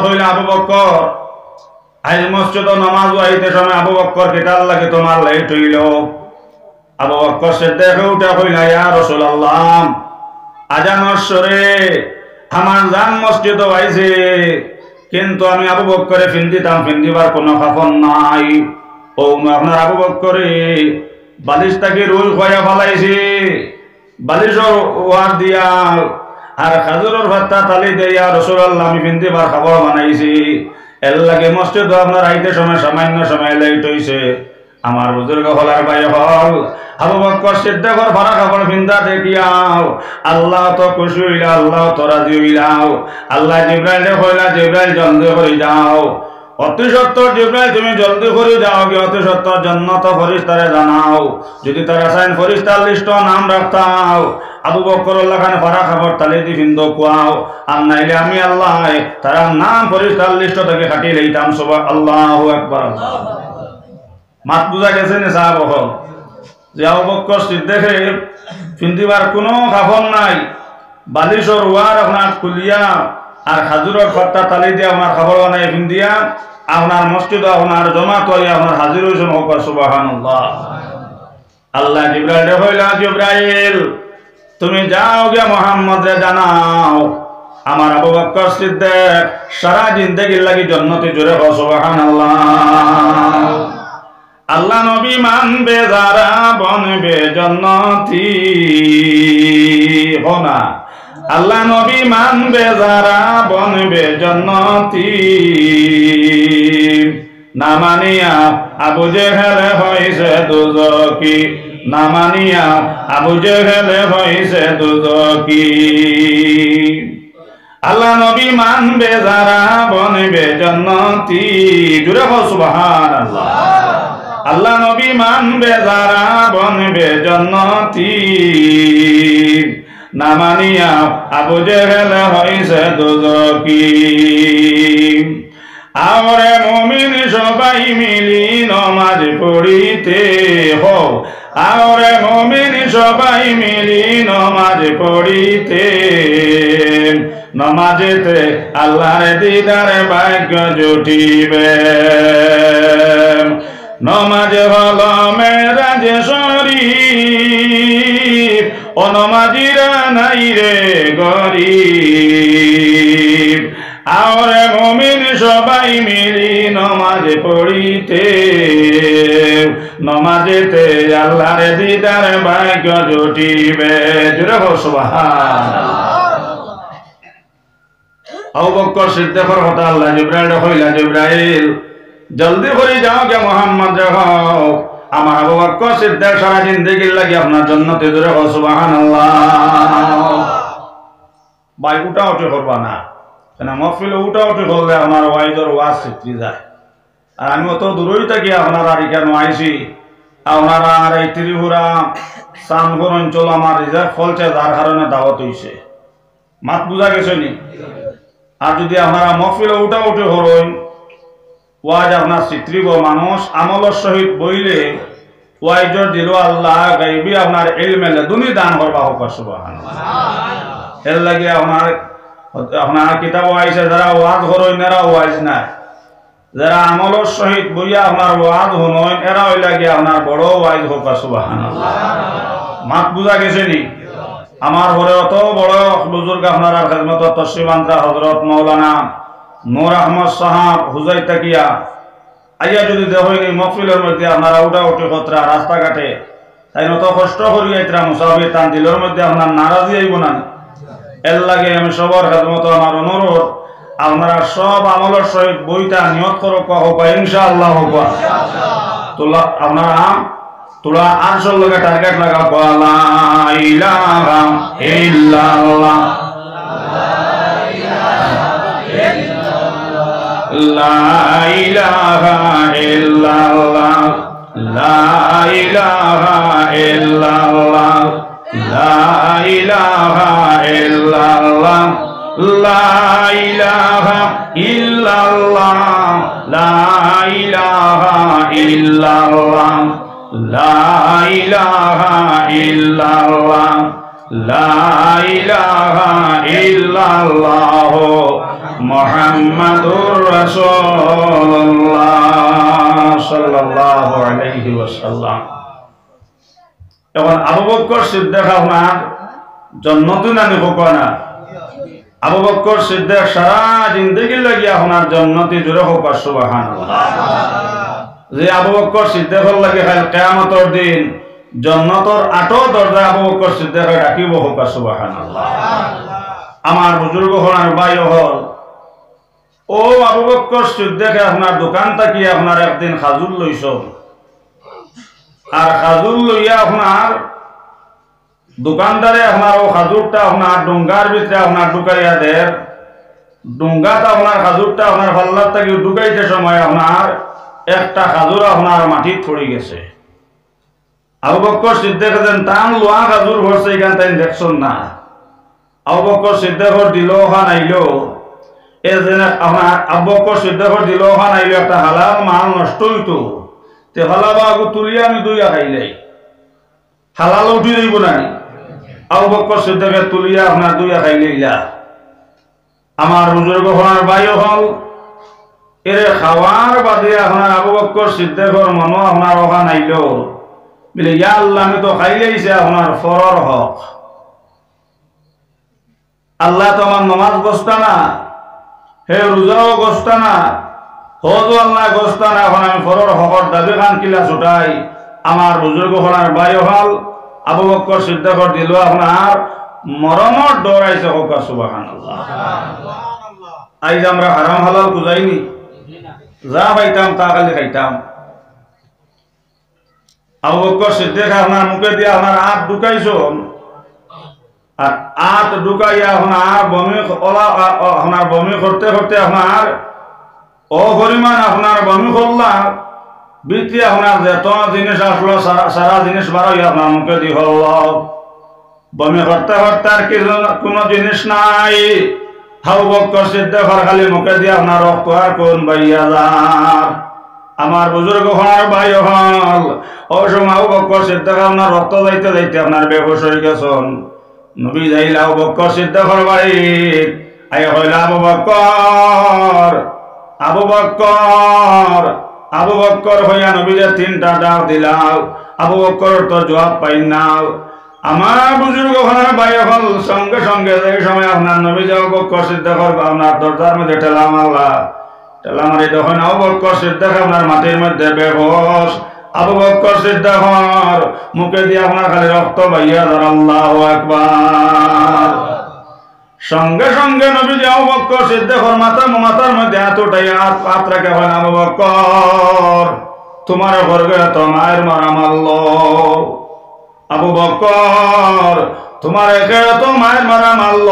হইলে আবু বকর আজ মসজিদ নামাজ আইতে সময় আবু বকর কেটাল লাগে তোমার লেট হইল। আবু বকর সিদ্দিক উঠে কইলা ইয়া রাসূলুল্লাহ আজানের সুরে আমার জান মসজিদ আইছে, কিন্তু আমি আবু বকরে ফিন্দিতাম, ফিন্দিবার কোনো কাফন নাই। ও আপনার আবু বকরে বালিশটাকে রুল খোয়া ফেলাইছে, বালিশর ওয়ার দিয়া আর খাজুরের ভাত্তা তালি দিয়া রাসূলুল্লাহ আমি ফিন্দিবার খাবার বানাইছি। এর লাগে মসজিদ আপনার আইতে সময় সামান্য সময় লেট হইছে। আমার বুজুর্গ হলার ভাই হল আবু বকর সিদ্দিকর ফারা খাবার ফিন্দা দেখিয়াও আল্লাহ তো খুশি হইলা, আল্লাহ তো রাজি হইলাও। আল্লাহ জিব্রাইলে কইলা জিব্রাইল জলদি করে যাও, অতি সত্তর জিব্রাইল তুমি জলদি করে যাও কি অতি সত্তর জান্নাত ফেরেশতারে জানাও, যদি তারা চাইন ফেরেশতার লিস্ট নাম রাখতাও আবু বকর আল্লাহ খান ফারা খাবার তালি দি ফিন্দ কুয়াও, আর নাইলে আমি আল্লাহ তারা নাম ফেরেশতার লিস্ট থেকে কাটিয়ে লইতাম। সুবহানাল্লাহু আকবার। মাত বুঝা গেছে না সাহাব হল যে আবু বকর সিদ্দিকের ফিন্দিবার কোনো কাফন নাই, বালিশর ওয়ার আপনার খুলিয়া আর খাজুরের পাত্তা তালি দিয়ে আপনার খাবার বানাই ফিন্দিয়া আপনার মসজিদ আপনার জমা করে আপনার হাজির হয়েছেন। হোক সুবহানাল্লাহ। আল্লাহ জিব্রাইল কইলা জিব্রাইল তুমি যাও গিয়া মুহাম্মদরে জানাও আমার আবু বকর সিদ্দিক সারা জিন্দেগির লাগি জান্নাতে জোরে হোক সুবহানাল্লাহ। আল্লাহ নবী মানবে যারা বনবে জান্নাতি হোনা, আল্লাহ নবী মানবে যারা বনবে জান্নাতি, না মানিয়া আবু জেহেল হইছে দুজকি, না মানিয়া আবু জেহেল হইছে দুজকি। আল্লাহ নবী মানবে যারা বনবে জান্নাতি, জোরে বল সুবহানাল্লাহ। আল্লাহ নবী মানবে যারা বনবে জান্নাতি, না মানিয়া আবু জেহেল হইছে দুজকি। আওরে মুমিন সবাই মিলি নমাজ পড়িতে হো, আওরে মুমিন সবাই মিলি নমাজ পড়িতে, নমাজেতে আল্লাহর দিদার ভাগ্য জুটিবে। নমাজ হল মেরাজ শরীফ, ও নমাজিরা নাই রে গরিব। আওরে মুমিন সবাই মিলি নমাজ পড়িতে, নমাজেতে আল্লাহর দিদার ভাগ্য জুটিবে। জোরে বল সুবহানাল্লাহ। আবু বকর সিদ্দিকর কথা আল্লাহ জিব্রাইল কইলা জিব্রাইল জলদি করে যাও গে মুহাম্মদ যাও আমার আবু বকর সিদ্দিক সারা জিন্দেগির লাগি আপনার জান্নাতে জোরে হোক সুবহানাল্লাহ। ভাই উঠা উঠি করবা না, কেন মহফিলে উঠা উঠি করলে আমার ওয়াইজর ওয়াজ শিখতে যায়। আর আমি অত দূরই থাকি আপনার আর কেন আইসি, আপনারা আর এই ত্রিপুরা সানপুর অঞ্চল আমার রিজার্ভ ফলছে, যার কারণে দাওয়াত হইছে। মাত বুঝা গেছে নি? আর যদি আপনারা মহফিলে উঠা উঠি হরইন ওয়াজ আপনার চিত্রিব, মানুষ আমলের সহিত বইলে ওয়াইজর দিল আল্লাহ গাইবি আপনার ইলমে দুনি দান করবা হোক সুবহানাল্লাহ। এর লাগে আপনার কিতাব আইছে যারা ওয়াজ হরইন এরা ওয়াজ নাই, যারা আমলের সহিত বইয়া আপনার ওয়াজ হনইন এরা ওই লাগে আপনার বড় ওয়াজ হোক সুবহানাল্লাহ। মাত বুঝা গেছে নি? আমার ঘরে অত বড় বুজুর্গ আপনার খেদমত তসলিমান্তা হযরত মাওলানা নূর আহমদ সাহাব হুজাই তাকিয়া আইয়া যদি দেখইনি মহফিলের মধ্যে আপনারা উঠা উঠি খতরা রাস্তাঘাটে তাই নত কষ্ট করি আইতরা মুসাফির তান দিলের মধ্যে আপনার নারাজি আইব না। এর লাগে আমি সবার খেদমত আমার অনুরোধ আপনারা সব আমলের সহিত বইটা নিয়ত করো হোক ইনশাআল্লাহ হোক। তোলা আপনারা তোরা 800 লগে টার্গেট লাগা লা ইলাহা ইল্লাল্লাহ, লা ইলাহা ইল্লাল্লাহ, লা ইলাহা ইল্লাল্লাহ, লা ইলাহা ইল্লাল্লাহ, লা ইলাহা ইল্লাল্লাহ, লা ইলাহা ইল্লাল্লাহ, লা ইলাহা ইল্লাল্লাহ, লা ইলাহা ইল্লাল্লাহ মুহাম্মাদুর রাসূলুল্লাহ সাল্লাল্লাহু আলাইহি ওয়াসাল্লাম। এখন আবু বকর সিদ্দিক আপনার জন্নতি নানি হোকনা আবু বকর সিদ্দিক সারা জিন্দেগি লাগি আপনার জন্নতি জুড়ে হোক সুবহানাল্লাহ। যে আবু বকর সিদ্দিকের লাগি খাল কিয়ামতের দিন জন্নতর আটো দরজা আবু বকর সিদ্দিকে ডাকিব হোক সুবহানাল্লাহ। আমার বুজুর্গ হলার ভাই হল ও আবু বকর সিদ্দিক আপনার দোকান থাকি আপনার একদিন খাজুর লইছ আর খাজুর লইয়া আপনার দোকানদারে আপনার ও খাজুরটা আপনার ডুঙ্গার ভিতরে আপনার ঢুকাইয়া দেয়। ডুঙ্গাটা আপনার খাজুরটা আপনার পাল্লার থেকে ঢুকাইতে সময় আপনার একটা খাজুর আপনার মাটিত পড়ে গেছে। আবু বকর সিদ্দিক দেন টান লোয়া খাজুর ভরছে এখান তাই দেখছেন না। আবু বকর সিদ্দিকর দিল ওখান আইলো এ যেন আপনার আবু বকর সিদ্দিকর দিল ওখান আইলো একটা হালাল মাল নষ্ট হইতো তে হালাবা আগু তুলিয়া আমি দুইয়া খাইলাই হালাল উঠি যাইব না। আবু বকর সিদ্দিকে তুলিয়া আপনার দুইয়া খাইলাইলা। আমার বুজুর্গ হওয়ার ভাইও হল এর খাওয়ার বাদে আপনার আবু বকর সিদ্দিকর মনো আপনার ওখান আইলো বলে ইয়া আল্লাহ আমি তো খাইলাইছে আপনার ফরর হক আল্লাহ তো আমার নমাজ গোস্তা না হে রোজাও গোস্তা না হজও আল্লাহ গোস্তা না এখন আমি ফরর হকর দাবি খান কিলা ছুটাই। আমার বুজুর্গ হলার ভাই হল আবু বকর সিদ্দিকর দিল আপনার মরমর দৌড়াইছে হোক সুবহানাল্লাহ। আইজ আমরা হারাম হালাল বুঝাইনি যা পাইতাম তা খালি খাইতাম। আবু বকর সিদ্দিক আপনার মুখে দিয়ে আপনার আট ঢুকাইছ আর আট ঢুকাইয়া আপনার বমি আপনার বমি করতে করতে আপনার অপরিমাণ আপনার বমি করলা বিক্রি আপনার যত জিনিস আসলো সারা জিনিস বারোই আপনার মুখে দিয়ে হল বমি করতে করতে আর কি কোনো জিনিস নাই। আবু বকর সিদ্দিক খালি মুখে দিয়ে আপনার রক্ত আর কোন বাইয়া যার। আমার বুজুর্গ হওয়ার ভাই হল ওই সময় আবু বকর সিদ্দিক আপনার রক্ত যাইতে যাইতে আপনার বেহুশ হয়ে গেছেন। নবী যাইলা আবু বকর সিদ্দিকর বাড়ি আই হইলা আবু বকর আবু বকর আবু বকর হইয়া নবীরে তিনটা ডাক দিলাম। আবু বকর তো জবাব পাই না। আমার বুজুর্গ হওয়ার ভাই হল সঙ্গে সঙ্গে এই সময় আপনার নবী আবু বকর সিদ্দিকর আপনার দরজার মধ্যে ঠেলা মারলা ঠেলা মারি তখন আবু বকর সিদ্দিক আপনার মাটির মধ্যে বেহুশ। আবু বকর সিদ্দিকর মুখে দিয়ে আপনার খালি রক্ত বাইয়া ধর আল্লাহু আকবার। সঙ্গে সঙ্গে নবী আবু বকর সিদ্দিকর মাথার মধ্যে হাত উঠাইয়া হাত রাখে হয় আবু বকর তোমার ঘরে তো মায়ের মারা মারল। আবু বকর তোমার একে তো মায়ের মারা মারল।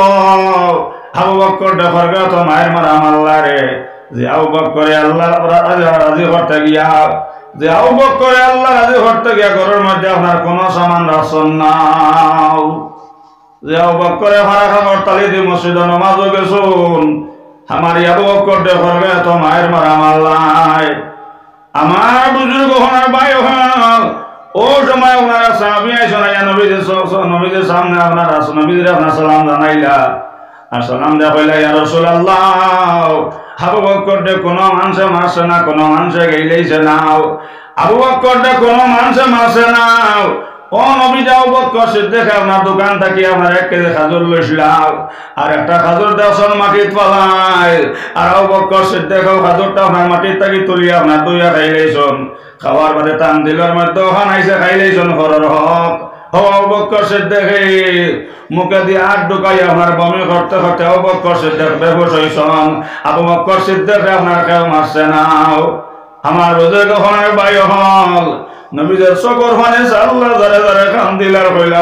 আবু বকর ঘরে তো মায়ের মারা মারলা রে। যে আবু বকরে আল্লাহ রাজি করতে গিয়া যে আবু বকরে আল্লাহ রাজি করতে গিয়া ঘরের মধ্যে আপনার কোনো সামান রাখছেন না। যে আবু বকরে ভাড়া খাবার তালি দিয়ে মসজিদে নামাজও গেছুন আমার আবু বকর ঘরে তো মায়ের মারা মারলাই। আমার বুজুর্গ হওয়ার ভাই হল ও সময় ওনারা সাহাবী আইসন আইয়া নবীদের সামনে আপনার নবীদের আপনার সালাম জানাইলা আর সালাম দেয়া কইলা ইয়া রাসূলুল্লাহ আবু বকর কোনো মানুষে মারছে না কোনো মানুষে গেইলেইছে না। আবু বকর কোনো মানুষে মারছে না। ও নবী আবু বকর সিদ্দিক আপনার দোকান থাকি আপনার 1 কেজি খাজুর লইছিলাম আর একটা খাজুর দেওয়ার মাটিত পালাই আর আবু বকর সিদ্দিক খাজুরটা আপনার মাটির থাকি তুলিয়া আপনার দুইয়া খাইলেইছন। খাওয়ার বাদে টান দিলার মধ্যে ওখানে আইসে খাইলেইছন ফরর হক। আবু বকর সিদ্দিক মুখে দিয়ে আট ঢুকাইয়া আপনার বমি করতে করতে আবু বকর সিদ্দিক বেহুশ হইছন। আবু বকর সিদ্দিক আপনার কেউ মারছে না। আমার বুজুর্গ হওয়ার ভাই হল নবীদের চোখের পানি আল্লাহ ধরে ধরে কান্দিলার কইলা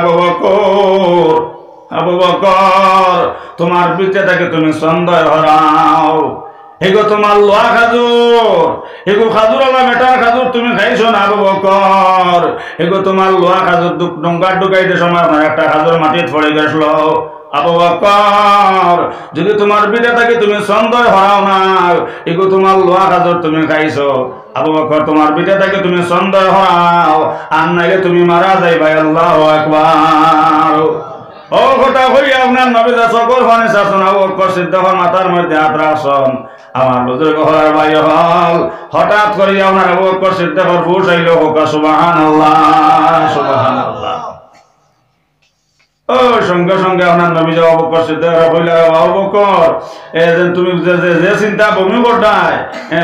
আবু বকর তোমার পিতাটাকে তুমি সন্দেহ হরাও। এগো তোমার লোয়া খাজুর এগো খাজুর আলা বেটার খাজুর তুমি খাইছো না আবু বকর। এগো তোমার লোয়া খাজুর ডুঙ্গার ঢুকাইতে সময় আমার একটা খাজুর মাটিত পড়ে গেছিল। আবু বকর যদি তোমার বিটাটাকে তুমি সন্দেহ হরাও না এগো তোমার লোয়া খাজুর তুমি খাইছো। আবু বকর তোমার বিটাটাকে তুমি সন্দেহ হরাও আর নাইলে তুমি মারা যাইবা। আল্লাহু আকবার। ও কথা হই আপনার নবী সকল ফানি শাসন আবু বকর সিদ্দিকের মাথার মধ্যে হাত রাখছেন আমার বুজুর্গ হওয়ার ভাই হল হঠাৎ করে আপনার আবু বকর সিদ্দিকের হুশ আইল হোক সুবহানাল্লাহ সুবহানাল্লাহ ও সঙ্গে সঙ্গে আপনার নবী আবু বকর সিদ্দিক কইলা আবু বকর এই যে তুমি যে চিন্তা বমি করতাই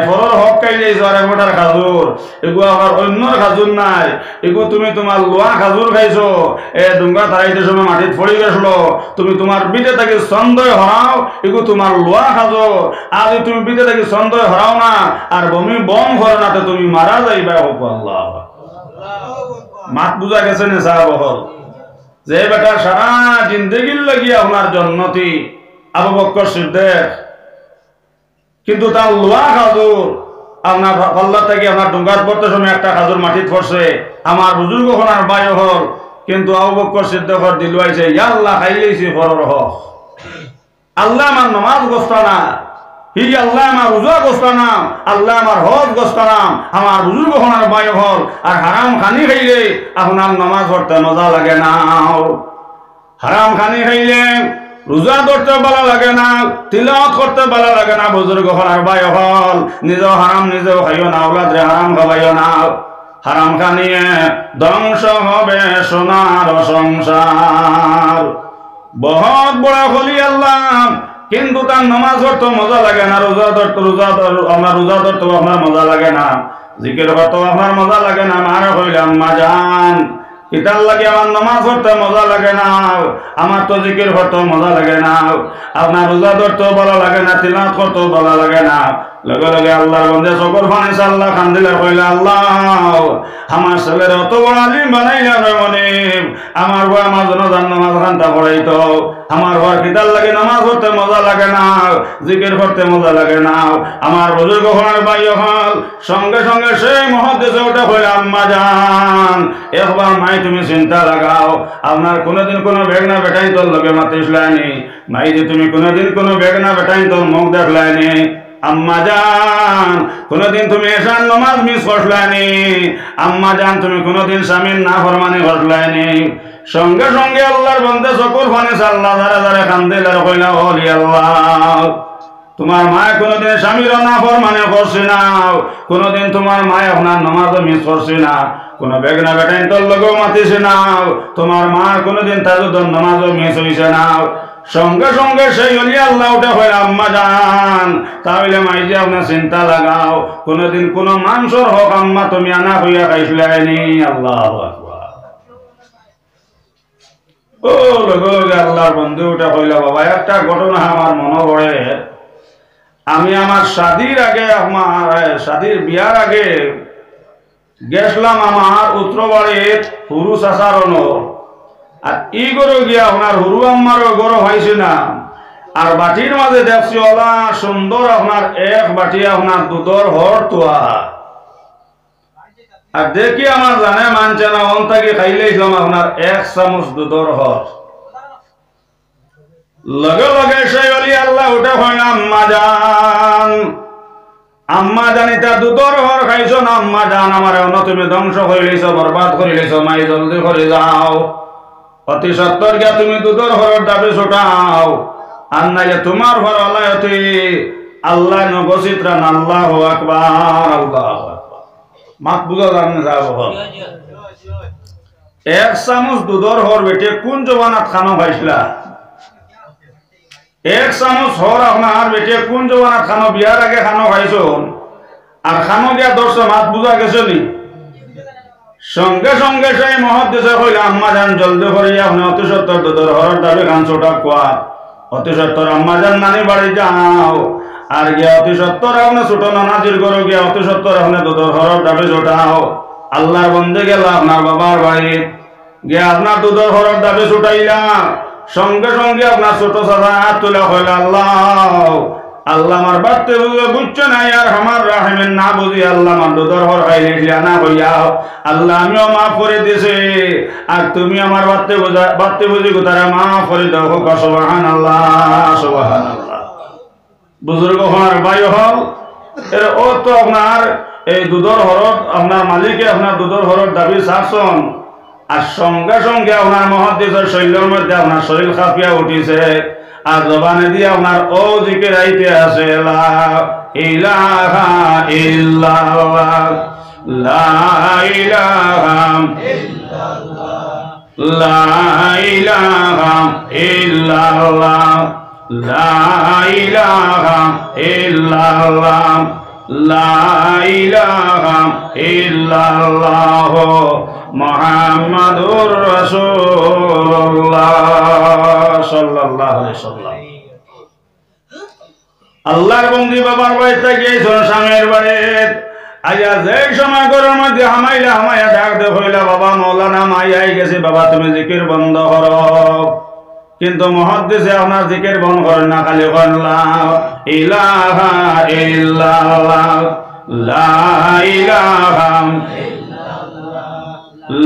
ফরর হক খাইলে জরে মোটার খাজুর এগু আমার অন্যর খাজুর নাই এগু তুমি তোমার লোয়া খাজুর খাইছো ডুঙ্গা তারাইতে সময় মাটিত পড়ে গেছিল তুমি তোমার বিটে থাকি সন্দেহ হরাও এগু তোমার লোয়া খাজুর আর তুমি বিটে থাকি সন্দেহ হরাও না আর বমি বম করো না তো তুমি মারা যাইবা হোক আল্লাহ মাত বুঝা গেছে না সাহেব হল যে বেটা সারা জিন্দগির লাগিয়া আপনার জন্নতি আবু বকর সিদ্দিক কিন্তু তার লোয়া খাজুর আপনার পাল্লা থেকে আপনার ডুঙ্গার পড়তে সময় একটা খাজুর মাটিত পড়ছে আমার বুজুর্গ হনার বায়ু হল কিন্তু আবু বকর সিদ্দিকর দিল আইছে ইয়া আল্লাহ খাইলেইছি ফরর হক আল্লাহ আমার নামাজ গোস্তানা হি আল্লাহ আমার রোজা গোস্তানা আল্লাহ আমার হজ গোস্তানা আমার বুজুর্গ হনার বায়ু হল আর হারাম খানি খাইলে আপনার নামাজ পড়তে মজা লাগে না হারাম খানি খাইলে রোজা ধরতে ভালো লাগে না তিলাওয়াত করতে ভালো লাগে না বুজুর্গ হনার বায়ু হল নিজেও হারাম নিজেও খাইও না ওলাদরে হারাম খাওয়াইও না হারাম খানিয়ে ধ্বংস হবে সোনার সংসার বহুত বড় হলি আল্লাহ কিন্তু তার নামাজ ধরতে মজা লাগে না রোজা ধরতে আপনার রোজা ধরতে আপনার মজা লাগে না জিকির করতে আপনার মজা লাগে না মারে কইলাম মা জান ইতার লাগে আমার নামাজ পড়তে মজা লাগে না আমার তো জিকির করতে মজা লাগে না আপনার রোজা ধরতেও ভালো লাগে না তিলাওয়াত করতেও ভালো লাগে না লগে লগে আল্লাহর বন্দে সকল ফানি আল্লাহ কান্দিলে কইলা আল্লাহ আমার ছেলের অত বড় আলিম বানাইলা মনে আমার বই আমার জন্য জান নামাজ খান্তা পড়াইতো আমার বর কিতার লাগে নামাজ পড়তে মজা লাগে না জিকির করতে মজা লাগে না আমার বুজুর্গ হওয়ার ভাই হল সঙ্গে সঙ্গে সেই মহাদেশে ওটা কইলা আম্মা জান একবার মাই তুমি চিন্তা লাগাও আপনার কোনোদিন কোনো বেগনা বেটাই তোর লগে মাতিসলানি মাই যে তুমি কোনোদিন কোনো বেগনা বেটাই তোর মুখ দেখলানি আম্মা জান কোনদিন তুমি এশার নামাজ মিস করলানি আম্মা জান তুমি কোনদিন স্বামীর না ফরমানি করলানি সঙ্গে সঙ্গে আল্লাহর বন্দে সকল ফানি আল্লাহ যারা যারা কান্দিল আর কইলা ওলি আল্লাহ তোমার মা কোনদিন স্বামীর না ফরমানি করছে না কোনদিন তোমার মা আপনার নামাজও মিস করছে না কোন বেগনা বেটাইন তোর লগেও মাতিছে না তোমার মা কোনদিন তাজুদের নামাজও মিস হইছে না সঙ্গে সঙ্গে সেই অলি আল্লাহ উঠে হয় আম্মা জান তাহলে মাইজি আপনার চিন্তা লাগাও কোনদিন কোন মাংসর হোক আম্মা তুমি আনা হইয়া খাইছিলাইনি আল্লাহ ও লগে লগে আল্লাহর বন্ধু উঠে হইলা বাবা একটা ঘটনা আমার মনে পড়ে আমি আমার শাদির আগে আমার শাদির বিয়ার আগে গেছিলাম আমার উত্তরবাড়ির হুরু চাচারণ আর ই গরু গিয়া আপনার হুরু আম্মারও গরু হয়েছে না আর বাটির মাঝে দেখছি ওলা সুন্দর আপনার এক বাটি আপনার দুধর হর তোয়া আর দেখি আমার জানে মানছে না অন থাকি খাইলেছিলাম আপনার এক চামচ দুধর হর লগে লগে সেই অলি আল্লাহ উঠে হয় না আম্মা জানি তা দুধর হর খাইছো না আম্মা জান আমার অন্য তুমি ধ্বংস করে লইছো বরবাদ করে লইছো মাই জলদি করে যাও অতি সত্তর গিয়া তুমি দুধর হরর দাবি ছোটাও আর নাইলে তোমার ঘর আলায়তি আল্লাহ নগচিত্রান আল্লাহ আকবার আল্লাহ মাত বুঝা জানে যাব এক চামচ দুধর হর বেটে কোন জবানাত খানো খাইছিলা এক চামচ হর আপনার বেটে কোন জবানাত খানো বিয়ার আগে খানো খাইছো আর খানো গিয়া দর্শ মাত বুঝা গেছে নি সঙ্গে সঙ্গে সেই মহাদেশে কইলা আম্মা জান জলদি করিয়া আপনি অতি সত্তর দুধর হরর দাবি গান ছোটা কোয়া অতি সত্তর আম্মা জান নানি বাড়ি যাও আর গিয়া অতি সত্তর আপনি ছোট নানাজির ঘরে গিয়া অতি সত্তর আপনি দুধর হরর দাবি ছোটাও আল্লাহর বন্দে গেল আপনার বাবার বাড়ি গিয়া আপনার দুধর হরর দাবি ছুটাইলা সঙ্গে সঙ্গে আপনার ছোট চাচা হাত তুলে কইলা আল্লাহ আল্লাহ আমার বাড়তে বুঝে বুঝছো না আর আমার রাহিমের না বুঝি আল্লাহ আমার দুধর হর খাইলে না হইয়াও আল্লাহ আমিও মাফ করে দিছে আর তুমি আমার বাড়তে বুঝি কোথায় মাফ করে দাও হোক সুবহানাল্লাহ সুবহানাল্লাহ বুজুর্গ হওয়ার বায়ু হল এর ও তো আপনার এই দুধর হরত আপনার মালিকে আপনার দুধর হরত দাবি চাচ্ছন আর সঙ্গে সঙ্গে আপনার মুহাদ্দিসের শরীরের মধ্যে আপনার শরীর কাঁপিয়া উঠিছে আর জবানে দিয়ে আপনার ও জিকির আইতে আছে লা ইলাহা ইল্লাল্লাহ লা ইলাহা ইল্লাল্লাহ লা ইলাহা ইল্লাল্লাহ লা ইলাহা ইল্লাল্লাহ লা ইলাহা ইল্লাল্লাহ মুহাম্মাদুর রাসূলুল্লাহ সাল্লাল্লাহু আলাইহি ওয়াসাল্লাম। আল্লাহর বন্ধু বাবার বাড়িতে গিয়েছেন স্বামীর বাড়ি। আইয়া যে সময় ঘরের মধ্যে হামাইয়া ডাকতে হইলা বাবা মৌলানা মাইয়াই গেছে, বাবা তুমি জিকির বন্ধ করো। কিন্তু মুহাদ্দিসে আপনার জিকির বন্ধ করেন না, খালি করেন লা ইলাহা ইল্লাল্লাহ লা ইলাহা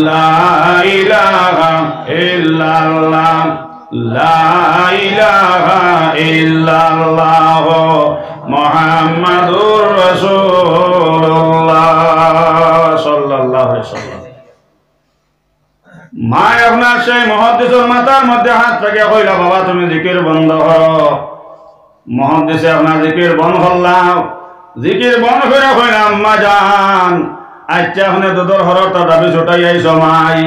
লা ইলাহা ইল্লাল্লাহ লা ইলাহা ইল্লাল্লাহ মুহাম্মাদুর রাসূলুল্লাহ সাল্লাল্লাহু আলাইহি ওয়াসাল্লাম। মা আপনার সেই মুহাদ্দিসের মাথার মধ্যে হাত রেখে কইলা বাবা তুমি জিকির বন্ধ করো। মুহাদ্দিসে আপনার জিকির বন্ধ করলাম। জিকির বন্ধ করে কইলা আম্মা জান আচ্ছা আপনি দুধর হরটা দাবি ছুটাই আইছো মাই,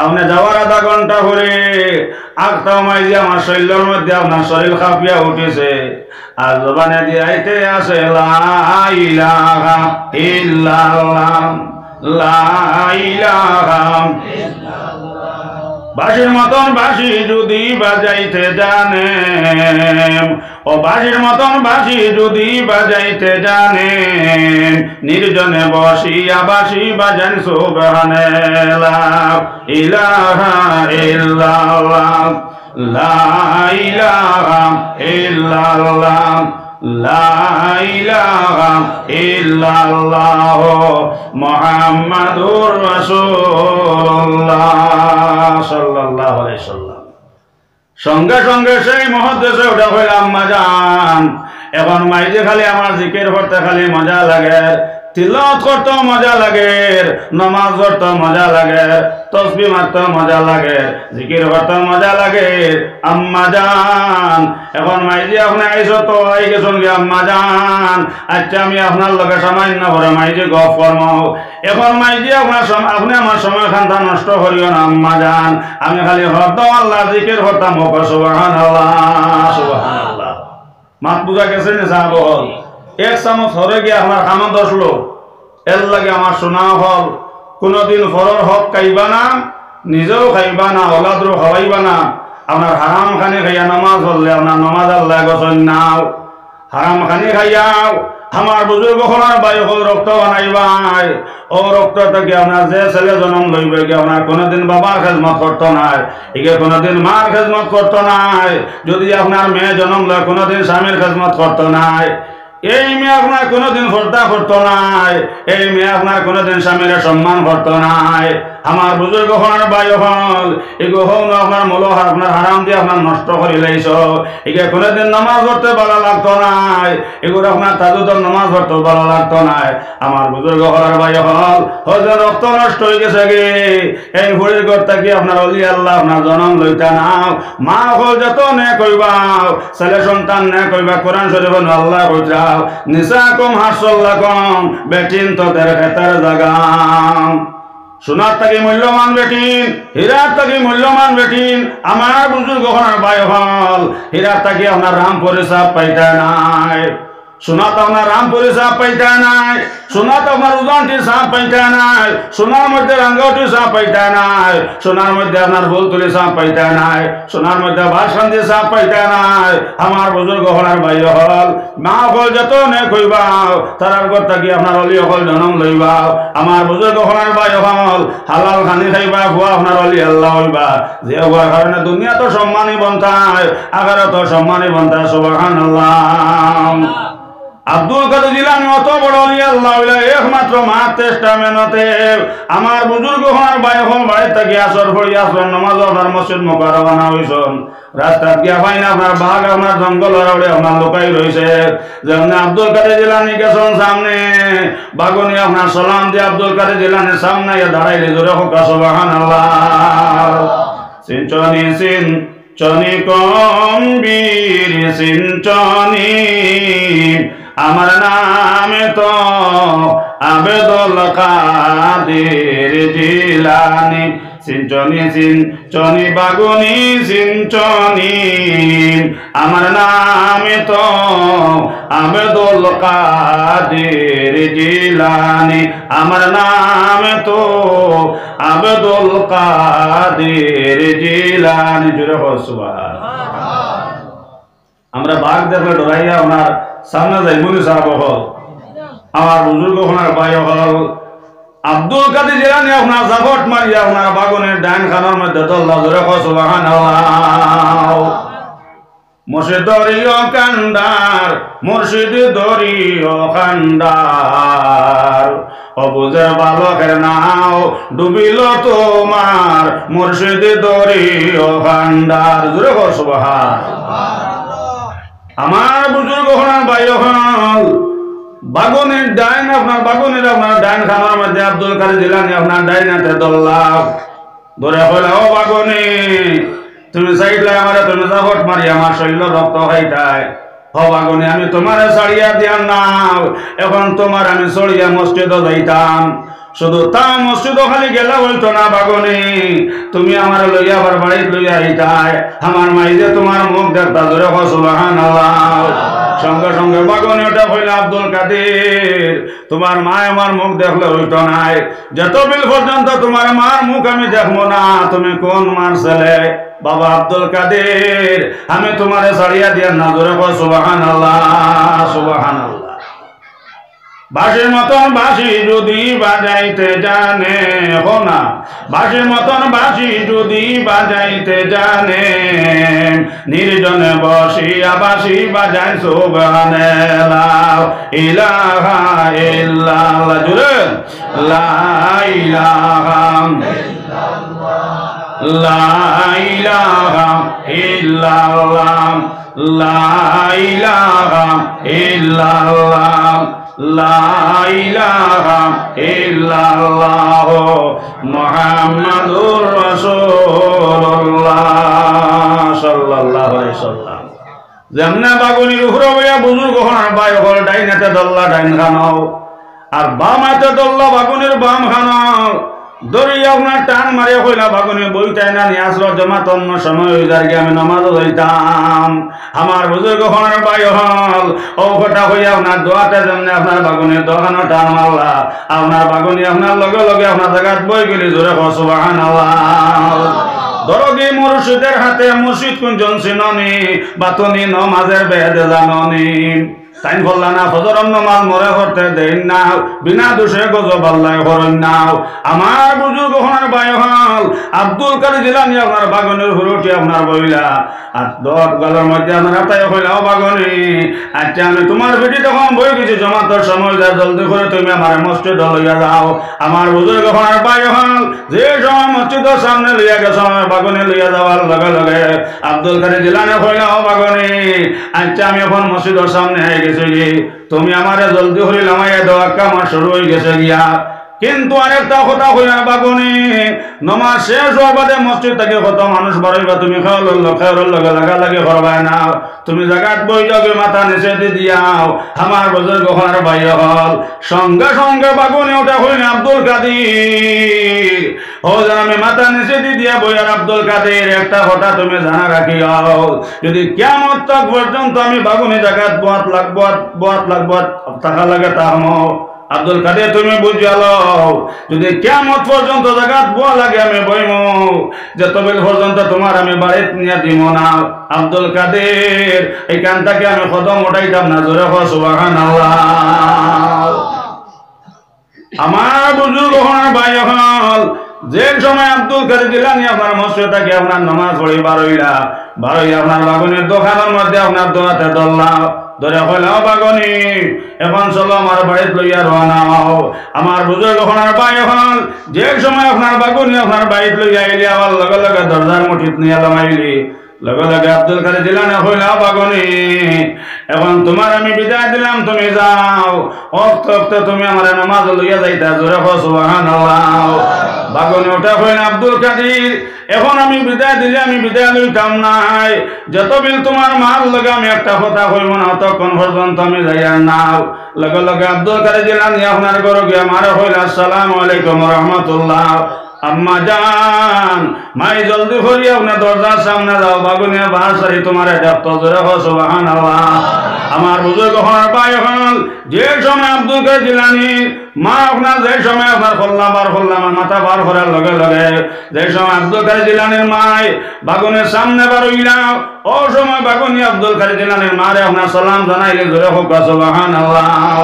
আপনি যাওয়ার আধা ঘন্টা করে আগটাও মাই যে আমার শরীরের মধ্যে আপনার শরীর কাঁপিয়া উঠেছে আর জবানে দিয়ে আইতে আসে লা ইলাহা ইল্লাল্লাহ লা ইলাহা বাঁশির মতন বাঁশি যদি বাজাইতে জানেন, ও বাঁশির মতন বাঁশি যদি বাজাইতে জানেন, নির্জনে বসিয়া বাঁশি বাজান সুবহানাল্লাহ ইলাহা ইল্লাল্লাহ লা ইলাহা ইল্লাল্লাহ লা ইলাহা ইল্লাল্লাহ মুহাম্মাদুর রাসূলুল্লাহ সাল্লাল্লাহু আলাইহি ওয়াসাল্লাম। সঙ্গে সঙ্গে সেই মুহাদ্দিসে উঠে কইল আম্মা জান এখন মাইজে খালি আমার জিকির করতে খালি মজা লাগে, তিলাওয়াত করতে মজা লাগে, নামাজ পড়তে মজা লাগে, তাসবিহ মারতে মজা লাগে, জিকির করতে মজা লাগে। আম্মা জান এখন মাইজি আপনি আইছো তো আই গেছেন কি আম্মা জান, আচ্ছা আমি আপনার লগে সামান্য করে মাইজি গপ করম। এখন মাইজি আপনি আমার সময় খান্তা নষ্ট করিও না আম্মা জান, আমি খালি হরদম আল্লাহ জিকির করতাম হোক সুবহানাল্লাহ সুবহানাল্লাহ। মাত বুঝা গেছে না সাহাবল? এক চামচ হরে গিয়ে আমার খামত আসলো, এর লাগে আমার শোনা হল কোনদিন ফরর হক খাইবা না, নিজেও খাইবা না, ওলাদরও খাওয়াইবা না। আপনার হারাম খানি খাইয়া নামাজ পড়লে আপনার নামাজ আল্লাহ গছন নাও, হারাম খানি খাইয়াও আমার বুজুর্গ হলার বায়ু হল রক্ত বানাইবাই। ও রক্ত থেকে আপনার যে ছেলে জন্ম লইবে কি আপনার কোনোদিন বাবার খেজমত করতো নাই, একে কোনোদিন মার খেজমত করতো নাই। যদি আপনার মেয়ে জন্ম লয় কোনোদিন স্বামীর খেজমত করতো নাই। এই মেয়ে আপনার কোনোদিন পর্দা করতো নাই, এই মেয়ে আপনার কোনোদিন স্বামীর সম্মান করতো নাই। আমার বুজুর্গ হলার বায়ু হল এগো হল আপনার মূল আপনার হারাম দিয়ে আপনার নষ্ট করে লাইছ, একে কোনোদিন নামাজ পড়তে ভালো লাগতো নাই, এগুলো আপনার তাজুদের নামাজ পড়তে ভালো লাগতো নাই। আমার বুজুর্গ হলার বায়ু হল হয়তো রক্ত নষ্ট হয়ে গেছে গে, এই ভুড়ির করতে কি আপনার অলি আল্লাহ আপনার জনম লইতা নাও। মা হল যত নে কইবাও, ছেলে সন্তান নে কইবা, কোরআন শরীফ আল্লাহ কইতাও নিসাকুম হাসল্লাকুম বেটিন তোদের খেতার জাগাম। সোনার থাকি মূল্যমান বেটিন, হীরার থাকি মূল্যমান বেটিন। আমার বুজুর্গ হলার বায়ু হল হীরার থাকি আপনার রামপুরে সাপ পাইতা নাই, সোনাতে আপনার রামপুরি সাপ পাইতা নাই, সোনাতে আপনার উজানটি সাপ পাইতা নাই, সোনার মধ্যে রাঙ্গাউটি সাপ পাইতা নাই, সোনার মধ্যে আপনার ফুলতুলি সাপ পাইতা নাই, সোনার মধ্যে বাসন্তী সাপ পাইতা নাই। আমার বুজুর্গ হলার বায়ু হল মা হল যত নে কইবাও, তারার ঘর থাকি আপনার অলি হল জন্ম লইবাও। আমার বুজুর্গ হলার বায়ু হল হালাল খানি খাইবা, ভুয়া আপনার অলি আল্লাহ হইবা। যে হওয়ার কারণে দুনিয়া তো সম্মানী বন্ধায়, আগারে তো সম্মানী বন্ধায় সুবহানাল্লাহ। আব্দুল কাদের জিলানী অত বড় ওলি আল্লাহ একমাত্র মার টেস্টামেন্টে আমার বুজুর্গ হওয়ার ভাই হল বাড়ি থেকে আসর পড়ি আসর নামাজ আপনার মসজিদ মুকাররমা হইছেন রাস্তা গিয়া পাই না আপনার বাঘ আপনার জঙ্গল ওরে আপনার লোকাই রয়েছে যেমন আব্দুল কাদের জিলানী গেছেন সামনে বাগনি আপনার সালাম দিয়ে আব্দুল কাদের জিলানীর সামনে দাঁড়াইলে জোরে হোক সুবহানাল্লাহ সিনচনি সিনচনি কম্বীর সিনচনি আমার নামে তো আবেদুল কাদের জিলানী সিনচনি সিনচনি বাগুনি সিনচনি আমার নামে তো আবেদুল কাদের জিলানী আমার নামে তো আবেদুল কাদের জিলানী জুড়ে হো সুবহানাল্লাহ। আমরা বাঘ দেখলে ডরাইয়া ওনার সামনে যাই মুনি সাহেব হল আমার বুজুর্গ ওনার ভাই হল আব্দুল কাদের জিলানী আপনার জাফট মারিয়া আপনার বাগনের ডান খানার মধ্যে দল্লা জোরে সুবহানাল্লাহ। মুর্শিদ দরিও কান্ডার মুর্শিদ দরিও কান্ডার অবুজের বালকের নাও ডুবিল তোমার মুর্শিদ দরিও কান্ডার জোরে সুবহানাল্লাহ। আমার বুজুর্গ হলার ভাই হল বাগনের ডাইন আপনার বাগনের আপনার ডাইন খানার মধ্যে আব্দুল কাদের জিলানী আপনার ডাইনাতে দল্লা ধরে হইলা ও বাগনে তুমি চাইলে আমার তুমি জাফট মারি আমার শরীর রক্ত খাইটাই হ বাগনে আমি তোমার ছাড়িয়া দিয়া নাও এখন তোমার আমি ছড়িয়া মসজিদে যাইতাম শুধু তা মসজিদ খালি গেলা বলতো না বাগনে তুমি আমার লইয়া আবার বাড়িতে লইয়া আইতাই আমার মাই যে তোমার মুখ দেখতা ধরে সুবহানাল্লাহ। সঙ্গে সঙ্গে বাগনে ওটা হইল আব্দুল কাদের তোমার মা আমার মুখ দেখলে হইতো নাই যতবিল পর্যন্ত তোমার মার মুখ আমি দেখবো না তুমি কোন মার ছেলে বাবা আব্দুল কাদের আমি তোমারে ছাড়িয়া দিয়া না ধরে সুবহানাল্লাহ সুবহানাল্লাহ। বাঁশির মতন বাঁশি যদি বাজাইতে জানে হো না বাঁশির মতন বাঁশি যদি বাজাইতে জানে নির্জনে বসিয়া বাঁশি বাজাই সুবহানাল্লাহ ইলাহা ইল্লাল্লাহ জুরে লা ইলাহা ইল্লাল্লাহ লা ইলাহা ইল্লাল্লাহ লা ইলাহা ইল্লাল্লাহ লা ইলাহা ইল্লাল্লাহ মুহাম্মাদুর রাসূলুল্লাহ সাল্লাল্লাহু আলাইহি ওয়াসাল্লাম। যেমনে বাগুনির উপরে বইয়া বুজুর্গ হনার ভাই হল ডাইনাতে দল্লা ডাইন খানাও আর বাম হাতে দল্লা বাগুনির বাম খানাও দরিয়া আপনার টান মারিয়া কইলা বাগুনি বইটাই না নিয়ে আসলো জমাত অন্য সময় হয়ে যার আমি নামাজও যাইতাম আমার বুজুর্গ হনার ভাই হল ও কথা হইয়া আপনার দোয়াতে যেমনি আপনার বাগুনির দোকানো টান মারলা আপনার বাগুনি আপনার লগে লগে আপনার জায়গায় বই গেলি জোরে সুবহানাল্লাহ। দরদি মুর্শিদের হাতে মুর্শিদ কুঞ্জন চিননি বাতনি নমাজের বেদ জাননি তাই বললা না ফজর নামাজ মরে করতে দেন না বিনা দোষে গজব আল্লাহ করেন না আমার বুজুর্গ হনার ভাই হল আব্দুল কাদের জিলানী আপনার বাগনের হুরুটি আপনার বইলা আর দর গলার মধ্যে আপনার তাই হইলা ও বাগনি আচ্ছা আমি তোমার বেটি তখন বই গেছি জমাতের সময় যা জলদি করে তুমি আমার মসজিদ লইয়া যাও আমার বুজুর্গ হনার ভাই হল যে সময় মসজিদের সামনে লইয়া গেছে বাগনে লইয়া যাওয়ার লগে লগে আব্দুল কাদের জিলানী হইলা ও বাগনি আচ্ছা আমি এখন মসজিদের সামনে তুমি আমারে জলদি হরি লামাইয়া দেওয়া কাম শুরু হয়ে গেছে গিয়া কিন্তু আরেকটা কথা হইয়া বাগুনি নমাজ শেষ হওয়ার বাদে মসজিদ থেকে কত মানুষ বাড়াইবা তুমি খেয়াল লগে লাগালাগি করবাই না তুমি জায়গাত বই যাবে মাথা নিচে দিয়াও আমার বুজুর্গ হনার ভাই হল সঙ্গে সঙ্গে বাগুনি ওটা হইল আব্দুল কাদের ও আমি মাথা নিচে দিয়া বইয়ার আব্দুল কাদের একটা কথা তুমি জানা রাখিও যদি কিয়ামত তক পর্যন্ত আমি বাগুনি জায়গাত বোয়াত লাগবো টাকা লাগে তাহমো আব্দুল কাদের তুমি বুঝালো যদি কিয়ামত পর্যন্ত জায়গাত বোয়া লাগে আমি বইমু যে তবিল পর্যন্ত তোমার আমি বাড়িতে নিয়ে দিব না আব্দুল কাদের এইখান থেকে আমি কদম উঠাইতাম না জোরে সুবহানাল্লাহ। আমার বুজুর্গ হনার ভাই হল যে সময় আব্দুল কাদের জিলানী আপনার মসজিদ থেকে আপনার নামাজ পড়ি বারোইয়া আপনার বাগুনের দোকানের মধ্যে আপনার দোয়াতে দল্লা ধরে কইলাও বাগনি এখন চলো আমার বাড়িতে লইয়া রওনা হও। আমার বুজুর্গ হনার ভাই এখন যে সময় আপনার বাগনি আপনার বাড়িতে লইয়া আইলি আবার লগে লগে দরজার মুঠিত নিয়ে লামাইলি লগে লগে আব্দুল কাদের জিলানী কইলাও বাগনি এখন তোমার আমি বিদায় দিলাম, তুমি যাও। অক্ত অক্ত তুমি আমার নামাজ লইয়া যাইতা, জোরে কও সুবহানাল্লাহ। বাগনি ওটা কইলেন আব্দুল কাদের এখন আমি বিদায় দিলে আমি বিদায় লইতাম নাই, যত বিল তোমার মার লগে আমি একটা কথা কইব না ততক্ষণ পর্যন্ত আমি যাইয়া নাও। লগে লগে আব্দুল কাদের জিলানী আপনার ঘরে গিয়া মারে কইলা আসসালামু আলাইকুম ওয়া রাহমাতুল্লাহ। আম্মা জান মাই জলদি করিয়া আপনার দরজার সামনে যাও, বাগুনিয়া বাহার সারি তোমার ডাক্তার জোরে কও সুবহানাল্লাহ। আমার বুজুর্গ হওয়ার ভাই হল যে সময় আব্দুল কাদের জিলানী মা আপনার যে সময় আপনার খোল্লা বার করলাম মাথা বার করার লগে লগে যে সময় আব্দুল কাদের জিলানীর মাই বাগুনের সামনে বার হইলাম, ও সময় বাগুনি আব্দুল কাদের জিলানীর মারে আপনার সালাম জানাইলে জোরে কও সুবহানাল্লাহ।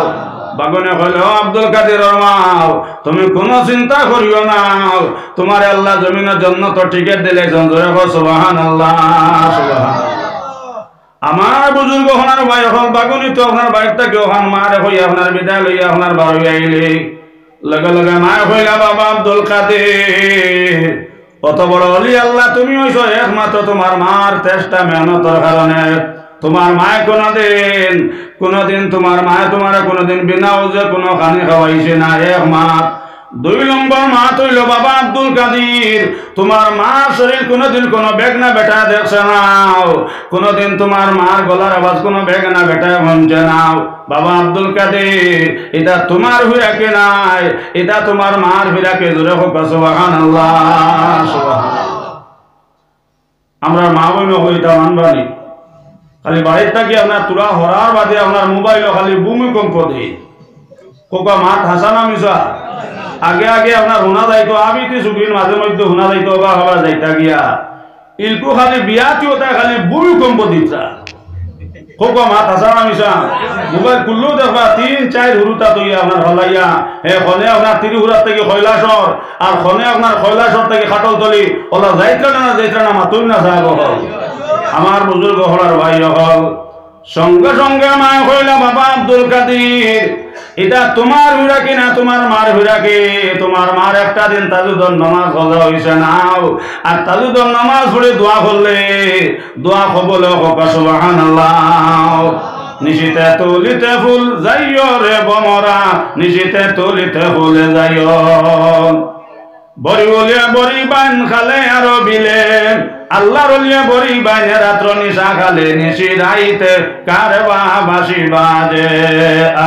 বাগনে কইল আব্দুল কাদের মাও তুমি কোনো চিন্তা করিও না, তোমার আল্লাহ জমিনের জন্য তো টিকিট দিলে জোরে কও সুবহানাল্লাহ সুবহানাল্লাহ। আমার বুজুর্গ হনার ভাই হল বাগনি তো আপনার বাইর থেকে ওখান মারে হই আপনার বিদায় লইয়া আপনার বার হইয়া আইলে লগে লগে মা কইলা বাবা আব্দুল কাদের কত বড় অলি আল্লাহ তুমি হইছো একমাত্র তোমার মার চেষ্টা মেহনতের কারণে। তোমার মায় কোনদিন তোমার মায় তোমার কোনদিন বিনা উজে কোনো খানি খাওয়াইছে না, এক মা। 2 নম্বর মা তৈল বাবা আব্দুল কাদের তোমার মা শরীর কোনদিন কোনো বেগনা বেটা দেখছে নাও, কোনদিন তোমার মার গলার আওয়াজ কোনো বেগনা বেটা শুনছে নাও। বাবা আব্দুল কাদের এটা তোমার ফিরাকে নাই, এটা তোমার মার ফিরাকে, জোরে হোক সুবহানাল্লাহ সুবহানাল্লাহ। আমরা মা বোন হইতা মানবানি খালি বাড়ির থাকি আপনার তুরা হরার বাদে আপনার মোবাইল খালি ভূমিকম্প দেই কোকা মাত হাসানা মিশা আগে আগে আপনার শোনা যাইতো আবিতি চুকির মাঝে মধ্যে শোনা যাইতো বা হবার যাইতা গিয়া ইলকু খালি বিয়াতিও তাই খালি ভূমিকম্প দিতা কোকা মাত হাসানা মিশা মোবাইল খুললো দেখবা 3-4 হুরুতা তৈয়া আপনার হলাইয়া খনে আপনার 3 হুরার থেকে কৈলাসর আর খনে আপনার কৈলাসর থেকে খাটল তলি ওলা যাইতা না মাতুই না সাহেব হল। আমার বুজুর্গ হলার ভাই হল সঙ্গে সঙ্গে মা কইলা বাবা আব্দুল কাদের এটা তোমার হুরাকি না তোমার মার হুরাকি। তোমার মার একটা দিন তাজুদর নামাজ হজা হইছে নাও, আর তাজুদর নামাজ পড়ে দোয়া করলে দোয়া কবুল হোক সুবহানাল্লাহ। নিশিতে তুলিতে ফুল যাইও রে বমরা, নিশিতে তুলিতে ফুল যাইও, বড়ি বলিয়া বড়ি বান খালে আরো বিলে, আল্লাহর ওলিয়া বড়ি বাইনে রাত্র নিশা খালে, নিশি রাইতে কারবা বাঁশি বাজে।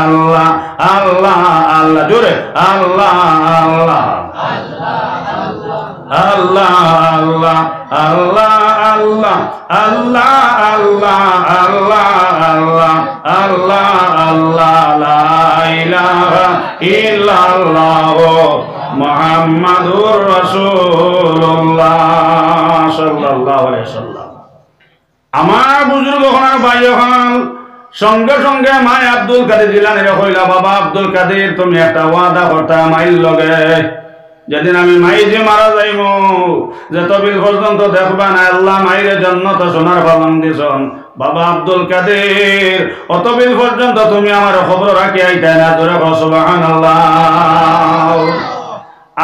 আল্লাহ আল্লাহ আল্লাহ জোরে আল্লাহ আল্লাহ আল্লাহ আল্লাহ আল্লাহ আল্লাহ আল্লাহ আল্লাহ আল্লাহ আল্লাহ আল্লাহ আল্লাহ লা ইলাহা ইল্লাল্লাহ মুহাম্মাদুর রাসূলুল্লাহ সাল্লাল্লাহু আলাইহি ওয়াসাল্লাম। আমার বুজুর্গ হনার ভাই হল সঙ্গে সঙ্গে মা আব্দুল কাদের জিলানী কইলা বাবা আব্দুল কাদের তুমি একটা ওয়াদা করতা মাইল লগে, যেদিন আমি মাই যে মারা যাইব যে তবিল পর্যন্ত দেখবা না আল্লাহ মাইরে জান্নাত সোনার বাগান দিছন। বাবা আব্দুল কাদের অতবিল পর্যন্ত তুমি আমার খবর রাখি আইতা না, জোরে কও সুবহানাল্লাহ।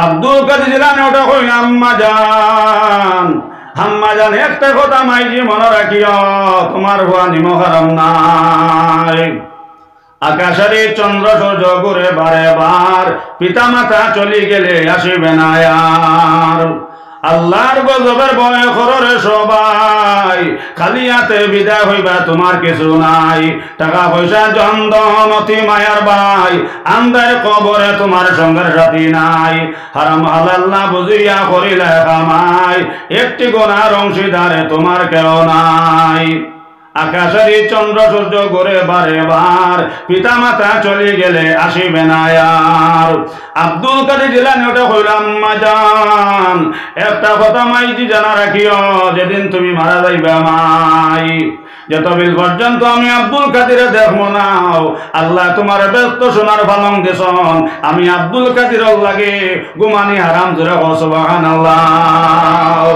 আব্দুল কাদের জিলানী ওটা কইলা আম্মা জান একটা কথা মাইজি মনে রাখিও তোমার হুয়া নিমখ হারাম নাই। আকাশের চন্দ্র সূর্য ঘুরে বারে বার, পিতা মাতা চলি গেলে আসিবে না আর। আল্লাহর গজবের ভয় কররে সবাই, খালি হাতে বিদায় হইবা তোমার কিছু নাই। টাকা পয়সা জনধন অতি মায়ার ভাই, আন্দার কবরে তোমার সঙ্গের সাথী নাই। হারাম হালাল না বুঝিয়া করিলে কামাই, একটি গোনার অংশীদারে তোমার কেউ নাই। আকাশের চন্দ্র সূর্য ঘুরে বারে বার, পিতা মাতা চলে গেলে আসিবে না আর। আব্দুল কাদের জিলানী ওটা কইলাম আম্মা জান একটা কথা মাইজি জানা রাখিও, যেদিন তুমি মারা যাইবা মাই যতবিল পর্যন্ত আমি আব্দুল কাদের দেখবো না আল্লাহ তোমার ব্যস্ত সোনার পালং দেশন, আমি আব্দুল কাদের লাগে গুমানি হারাম জোরে কও সুবহানাল্লাহ।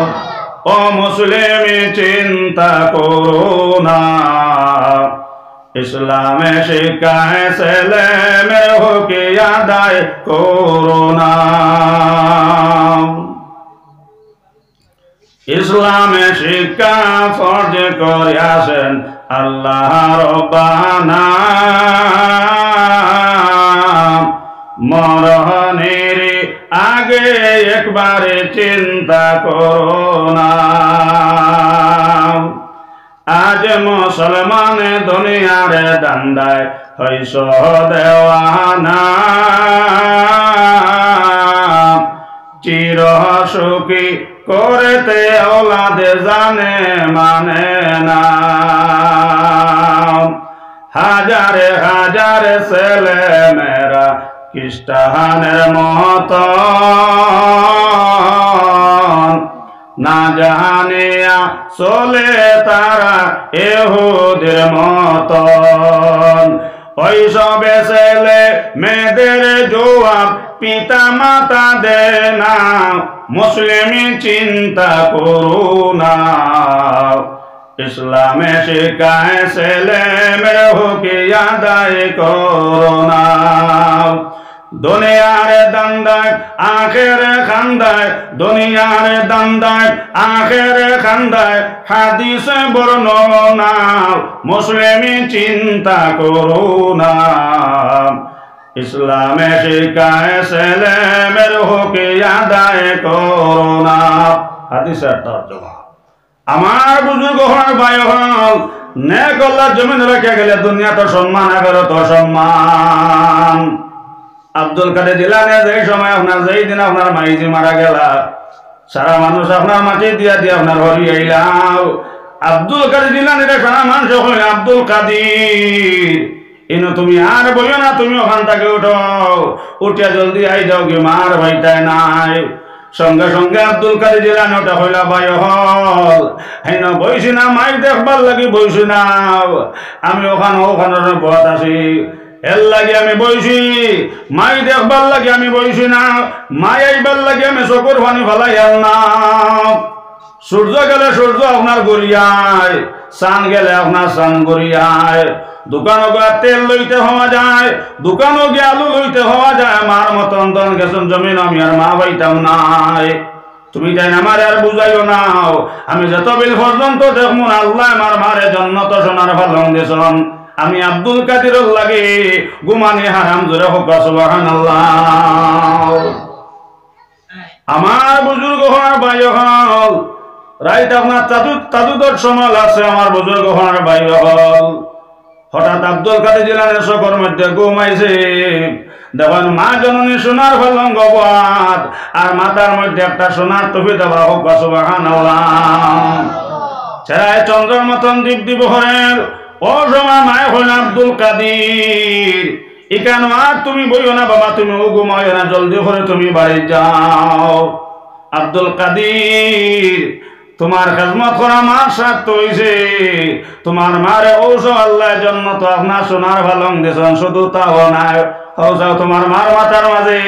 ও মুসলিম চিন্তা করো না, ইসলামে শিক্ষায় ছেলে মেয়ে হকে আদায় করোনা। ইসলামে শিক্ষা ফরজ করে আসেন আল্লাহ রব্বানা। মরণের আগে একবারে চিন্তা করোনা। আজ মুসলমান দুনিয়ার দান্দায় হইস দেওয়ানা। চির সুখী করতে ওলাদে জানে মানে না। হাজারে হাজারে ছেলে মেয়েরা খ্রিস্টানের মতো না জানিয়া চলে তারা ইহুদের মতন। ওইসবে ছেলে মেয়েদের জবাব পিতা মাতা দে না। মুসলিম চিন্তা করুনা। ইসলামে শিখায় ছেলে মেয়ে হকে আদায় করোনা। দুনিয়ার দান্দায় আখের খান্দায়, দুনিয়ার দান্দায় আখের খান্দায় হাদিসে বর্ণনা। মুসলিম চিন্তা করুনা। ইসলামে শিখায় ছেলে মেয়ে হকে আদায় করোনা। হাদিসের তর্জমা। আমার বুজুর্গ হওয়ার ভাই হল নেক আল্লাহ জমিন রেখে গেলে দুনিয়া তো সম্মান, আখেরাত তো সম্মান। আব্দুল কাদের জিলানী যেই সময় আপনার যেই দিন আপনার মাইজি মারা গেল, সারা মানুষ আপনার মাটি দিয়া দিয়ে আপনার হরি আইলাম। আব্দুল কাদের জিলানীর সারা মানুষ হইল আব্দুল কাদির। ইনো তুমি আর বলিও না, তুমি ওখান থেকে উঠো, উঠিয়া জলদি আই যাও কি মার ভাইটাই নাই। সঙ্গে সঙ্গে আব্দুল কাদের জিলানী ওটা হইলা ভাই হল হেন বইছি না, মাই দেখবার লাগি বইছি না, আমি ওখানে পথ আছি, এর লাগে আমি বইছি। মাই দেখবার লাগে আমি বইছি না, মাই আইবার লাগে আমি চকুর পানি ফেলাই না। সূর্য গেলে সূর্য আপনার গড়িয়ায়, চান গেলে আপনার চান গড়িয়ায়। দোকানও গিয়ে তেল লইতে হওয়া যায়, দোকানও গিয়ে আলু লইতে হওয়া যায়। মার মতন দন গেছেন জমিন, আমি আর মা পাইতাম নাই। তুমি যাই আমার আর বুঝাইও নাও, আমি যত বিল পর্যন্ত দেখবো আল্লাহ আমার মারে জন্নত সোনার ফালং দিয়েছেন। আমি আব্দুল কাদের লাগে গুমানি হারাম জোরে হোক সুবহানাল্লাহ। আমার বুজুর্গ হওয়ার ভাই হল রাইত আপনার তাদুদর সময় লাগছে। আমার বুজুর্গ হওয়ার ভাই হল হঠাৎ আব্দুল কাদের জিলানের চোখের মধ্যে ঘুমাইছে। দেখুন মা জননী সোনার ফলঙ্গ বাদ আর মাথার মধ্যে একটা সোনার টুপি দেওয়া হোক সুবহানাল্লাহ। চেহারায় চন্দ্রের মতন দীপ দিবহরের ও সময় মায় হইল আব্দুল কাদের। ইকান আর তুমি বইও না বাবা, তুমি ও ঘুমাইও না, জলদি করে তুমি বাড়ি যাও। আব্দুল কাদের তোমার খেজমত করা মার স্বার্থ হইছে। তোমার মারে ঔষ আল্লাহ জন্য তো আপনার সোনার ভালং দিয়েছেন। শুধু তাও নাই, তোমার মার মাথার মাঝে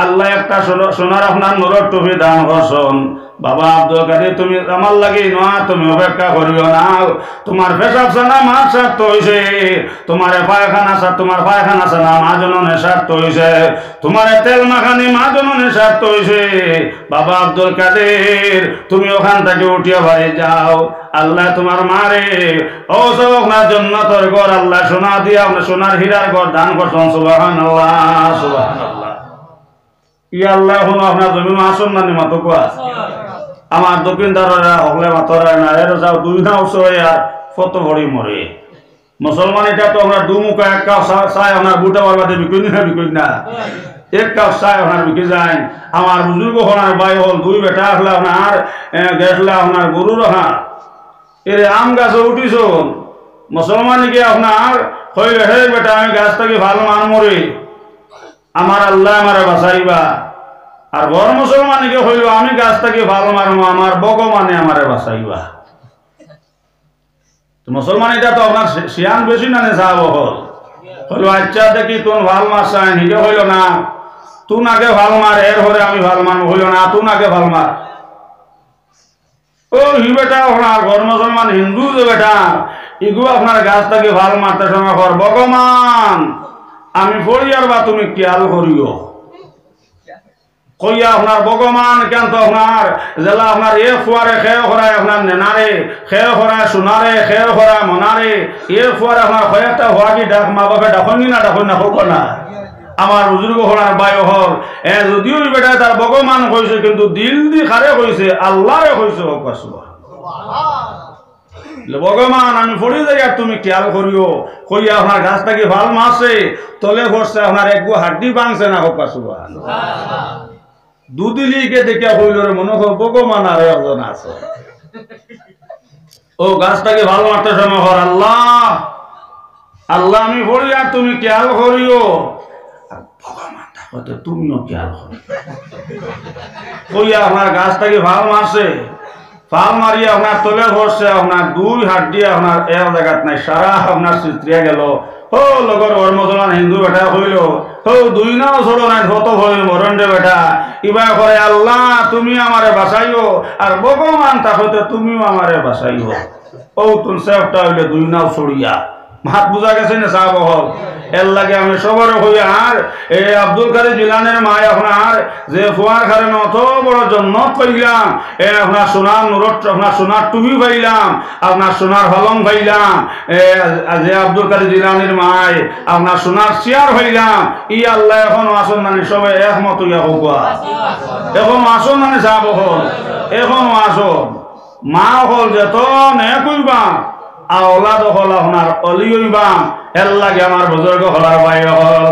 আল্লাহ একটা সোনার আপনার নুরের টুপি দান করছেন। বাবা আব্দুল কাদের তুমি আমার লাগে নয়, তুমি অপেক্ষা করিও না। তোমার পেশাব সানা মার স্বার্থ হইছে, তোমার পায়খানা তোমার পায়খানা সানা মা জননের স্বার্থ হইছে, তোমার তেল মাখানি মা জননের স্বার্থ হইছে। বাবা আব্দুল কাদের তুমি ওখান থেকে উঠিয়া বাড়ি যাও। আল্লাহ তোমার মারে ও সব আপনার জন্য তোর ঘর আল্লাহ সোনা দিয়ে আপনার সোনার হীরার ঘর দান করছেন। সুবহানাল্লাহ সুবহানাল্লাহ। ই আল্লাহ হলো আপনার জমিন আসন না নিমা তো কোয়া আমার দক্ষিণদাররা হকলে মাতরা না এর যাও দুই নাও সয়ে আর কত বড়ি মরে। মুসলমান এটা তো আমরা দুমুখা এক কাপ চাই আপনার বুটা বারবাদে বিকুই না এক কাপ চাই আপনার বিকে যায়। আমার বুজুর্গ হনার ভাই হল দুই বেটা আসলে আপনার গেছলে আপনার গরু রাখা এর আম গাছে উঠিস মুসলমান গিয়ে আপনার হইলে হে বেটা আমি গাছ থেকে ভালো মান মরে, আমার আল্লাহ আমারে বাঁচাইবা। আর বড় মুসলমানকে হইল আমি গাছ থেকে ভালো মারবো, আমার ভগবানে আমারে বাঁচাইবা। মুসলমান এটা তো আপনার শিয়ান বেশি না নেশাব হল হইল আচ্ছা দেখি তুন ভাল মার চাই নিজে হইল না, তুন আগে ভাল মার এর হরে আমি ভাল মারবো, হইল না তুন আগে ভাল মার। ও হি বেটা আপনার ঘর মুসলমান হিন্দু যে বেটা ইগু আপনার গাছটাকে ভাল মারতে সময় কর ভগবান আমি ফরিয়ার বা তুমি খেয়াল করিও কইয়া আপনার ভগবান কেন তো আপনার জেলা আপনার এ ফুয়ারে খেয়ে করায় আপনার নেনারে খেয়ে করায় সোনারে খেয়ে করায় মনারে এ ফুয়ারে আপনার কয়েকটা হওয়া কি ডাক মা বাপে ডাকনি না ডাকুন না হোক না আমার বুজুর্গ হলার বায়ু হল যদিও বেটা তার ভগবান কইছে কিন্তু দিল দি খারে কইছে আল্লাহরে কইছে হোক ভগবান আমি পড়ে যাই আর তুমি খেয়াল করিও কইয়া আপনার গাছটাকে ভাল মারছে তলে পড়ছে আপনার একগু হাড্ডি ভাঙছে না হোক দুদিলিকে দেখে হইল রে মনে হয় ভগবান আর একজন আছে ও গাছটাকে ভালো মারতে সময় হর আল্লাহ আল্লাহ আমি পড়ি আর তুমি খেয়াল করিও ভগবান থাকতে তুমিও খেয়াল করি কইয়া আপনার গাছটাকে ভাল মারছে ফাল মারিয়া আপনার তলে পড়ছে আপনার দুই হাড্ডি আপনার এক জায়গাত নাই সারা আপনার চিত্রিয়া গেল ও লগর ওর মুসলমান হিন্দু বেটা হইল ও দুই নাও ছোড়ো নাই হত হয়ে মরণে বেটা ইবা করে আল্লাহ তুমি আমারে বাঁচাইও আর ভগবান তাহলে তুমিও আমারে বাঁচাইও ও তুমি সেফটা হইলে দুই নাও ছড়িয়া হাত বুঝা গেছে না সাহেব হল এর লাগে আমি সবার হই আর এই আব্দুল কাদের জিলানের মা আপনার যে ফুয়ার কারণে অত বড় জন্ম পাইলাম আপনার সোনার নুরট আপনার সোনার টুপি পাইলাম আপনার সোনার হলম পাইলাম যে আব্দুল কাদের জিলানের মায় আপনার সোনার চেয়ার পাইলাম ই আল্লাহ এখন আসন নানি সবাই একমত ইয়া হোক এখন আসন নানি সাহেব হল এখন আসন মা হল যেত নে কইবা আওলাদ হল আপনার অলি হইবা এর লাগে আমার বুজুর্গ হলার ভাই হল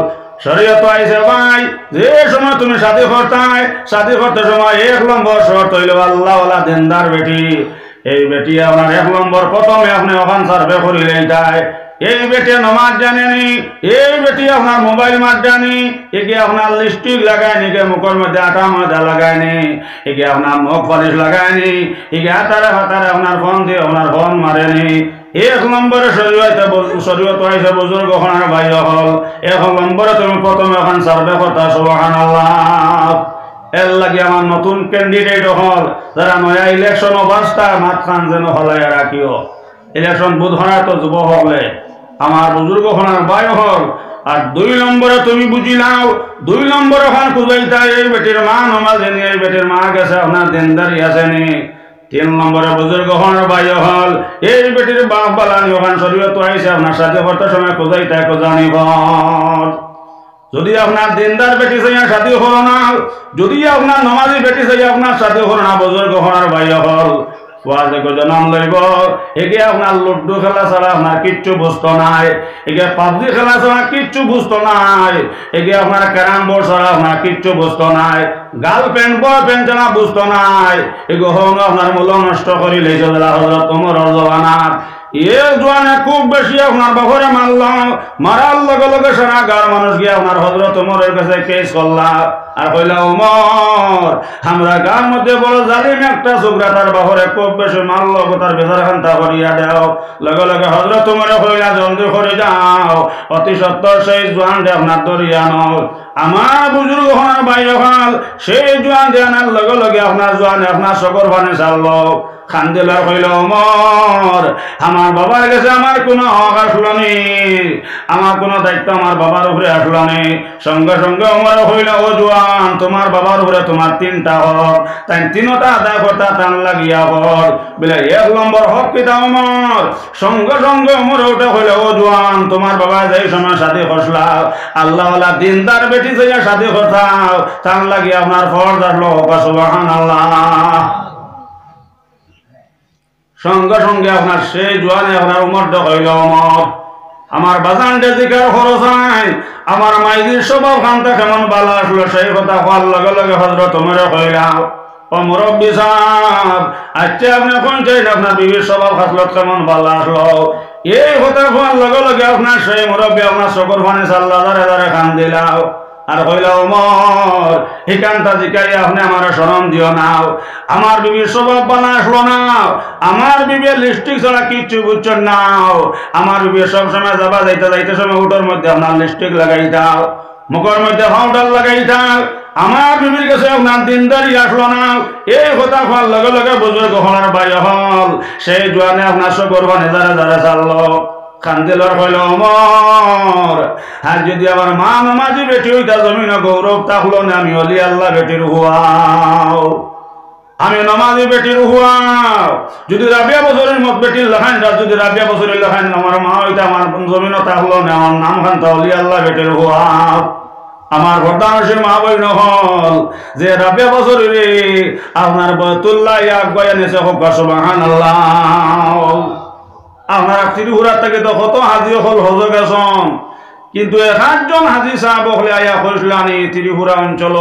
শরীয়ত আইছে ভাই যে সময় তুমি শাদি করতে সময় 1 নম্বর শর্ত হইল আল্লাহ ওয়ালা দিনদার বেটি এই বেটি আপনার 1 নম্বর প্রথমে আপনি ওখান সার্ভে করিলেই যায় এই বেটি নমাজ জানেনি এই বেটি আপনার মোবাইল মার জানি একে আপনার লিপস্টিক লাগায়নি কে মুখের মধ্যে আটা মাজা লাগায়নি একে আপনার মুখ পালিশ লাগায়নি একে হাতারে আপনার ফোন দিয়ে আপনার ফোন মারেনি 1 নম্বরে শরীয়ত আইছে বুজুর্গ হনার ভাই হল 1 নম্বরে তুমি প্রথমে ওখান সার্ভে করতা সুবহানাল্লাহ এর লাগে আমার নতুন ক্যান্ডিডেট হল যারা নয়া ইলেকশন অবস্থা মাঝখান যেন হলাইয়া রাখিও ইলেকশন বুধ হনার তো যুব হলে আমার বুজুর্গ হনার ভাই হল আর 2 নম্বরে তুমি বুঝিলাও 2 নম্বরে ওখান খুঁজাইতা এই বেটির মা নমাজ জানি এই বেটির মা গেছে আপনার দিনদারি আসেনি 3 নম্বরে বুজুর্গ হনার ভাই হল এই বেটির বাপ বালানি ওখান শরীয়ত আইছে আপনার সাথে করতে সময় খুঁজাইতা জানি হল যদি আপনার দিনদার বেটি চাই সাথী হল না যদি আপনার নমাজি বেটি চাই আপনার সাথে হল না বুজুর্গ হনার ভাই হল জন্ম লইব একে আপনার লুড্ডু খেলা ছাড়া আপনার কিচ্ছু বুঝতো নাই একে পাবজি খেলা ছাড়া কিচ্ছু বুঝতো নাই একে আপনার ক্যারাম বোর্ড ছাড়া আপনার কিচ্ছু বুঝতো নাই গার্লফ্রেন্ড বয়ফ্রেন্ড ছাড়া বুঝতো নাই এগো হন আপনার মূল্য নষ্ট করি লেছে হজরত ওমর জওয়ানাত এ জোয়ানে খুব বেশি আপনার বাপরে মারলাম মারার লগে লগে সারা গার মানুষ গিয়ে আপনার হজরত ওমরের কাছে কেস করলাম আর কইলা ওমর আমরা গার মধ্যে বড় জালিম একটা ছোকরা তার বাপরে খুব বেশি মারল তার বেজার খান্তা করিয়া দাও লগে লগে হজরত ওমরে কইলা জলদি করে যাও অতি সত্তর সেই জোয়ানটা আপনার দরিয়া নও আমার বুজুর্গ হনার ভাই হল সেই জোয়ান দেয়ানার লগে লগে আপনার জোয়ানে আপনার সকর ভানে চাললো খান্দিলার কইল ওমর আমার বাবার কাছে আমার কোনো হক আসলো নি আমার কোনো দায়িত্ব আমার বাবার উপরে আসলো নি সঙ্গে সঙ্গে ওমর কইল ও জোয়ান তোমার বাবার উপরে তোমার 3টা হক তাই 3টা আদায় করতে টান লাগিয়া হল বলে 1 নম্বর হক কি দাও ওমর সঙ্গে সঙ্গে ওমর উঠে কইল ও জোয়ান তোমার বাবা যেই সময় শাদি করলা আল্লাহ ওয়ালা দিনদার বেটি যাইয়া শাদি করতাও টান লাগিয়া আপনার ফরজ আসলো সুবহানাল্লাহ সঙ্গে সঙ্গে আপনার সেই জোয়ানে আপনার উমর হইল ওমর আমার বাজানটা জিকার খরচ নাই আমার মাইদির স্বভাব খানটা কেমন ভালো আসলো সেই কথা হওয়ার লগে লগে হজরত ওমরে কইলাম ও মুরব্বী সাহেব আচ্ছা আপনি কোন চাইন আপনার বিবির স্বভাব খাসলত কেমন ভালো আসলো এই কথা হওয়ার লগে লগে আপনার সেই মুরব্বী আপনার শকর ফানে সাল্লা দারে খান দিলাও আর কইলা ওমর হিকানটা জিকাই আপনি আমার শরম দিও নাও আমার বিবির স্বভাব বানা আসলো না আমার বিবি লিপস্টিক ছাড়া কিচ্ছু বুঝছেন নাও আমার বিবি সব সময় যাইতে সময় উটোর মধ্যে আপনার লিপস্টিক লাগাই দাও মুখের মধ্যে পাউডার লাগাই দাও আমার বিবির কাছে আপনার দিনদারি আসলো না। এই কথা হওয়ার লগে লগে বুজুর্গ হলার বাই হল সেই জোয়ানে আপনার সকর বানে যারা যারা চাললো কান্দিলর হইল অমর। আর যদি আমার মা মামাজি বেটি হইতা জমিন গৌরব তাহলো না আমি অলি আল্লাহ বেটির হুয়াও, আমি নমাজি বেটির হুয়াও। যদি রাবিয়া বছরের মত বেটির লেখান যদি রাবিয়া বছরের লেখান আমার মা হইতা আমার জমিন তাহলো না আমার নাম খান অলি আল্লাহ বেটির হুয়াও। আমার বর্দানসের মা বই নহল যে রাবিয়া বছরের আপনার বয়তুল্লাহ ইয়াক বয়ানেছে হোক সুবহানাল্লাহ। আপনার ত্রিপুরা থেকে তো কত হাজি হল হজ গেছন, কিন্তু 1 জন হাজি সাহেব হলে আয়া কইসলানি ত্রিপুরা অঞ্চল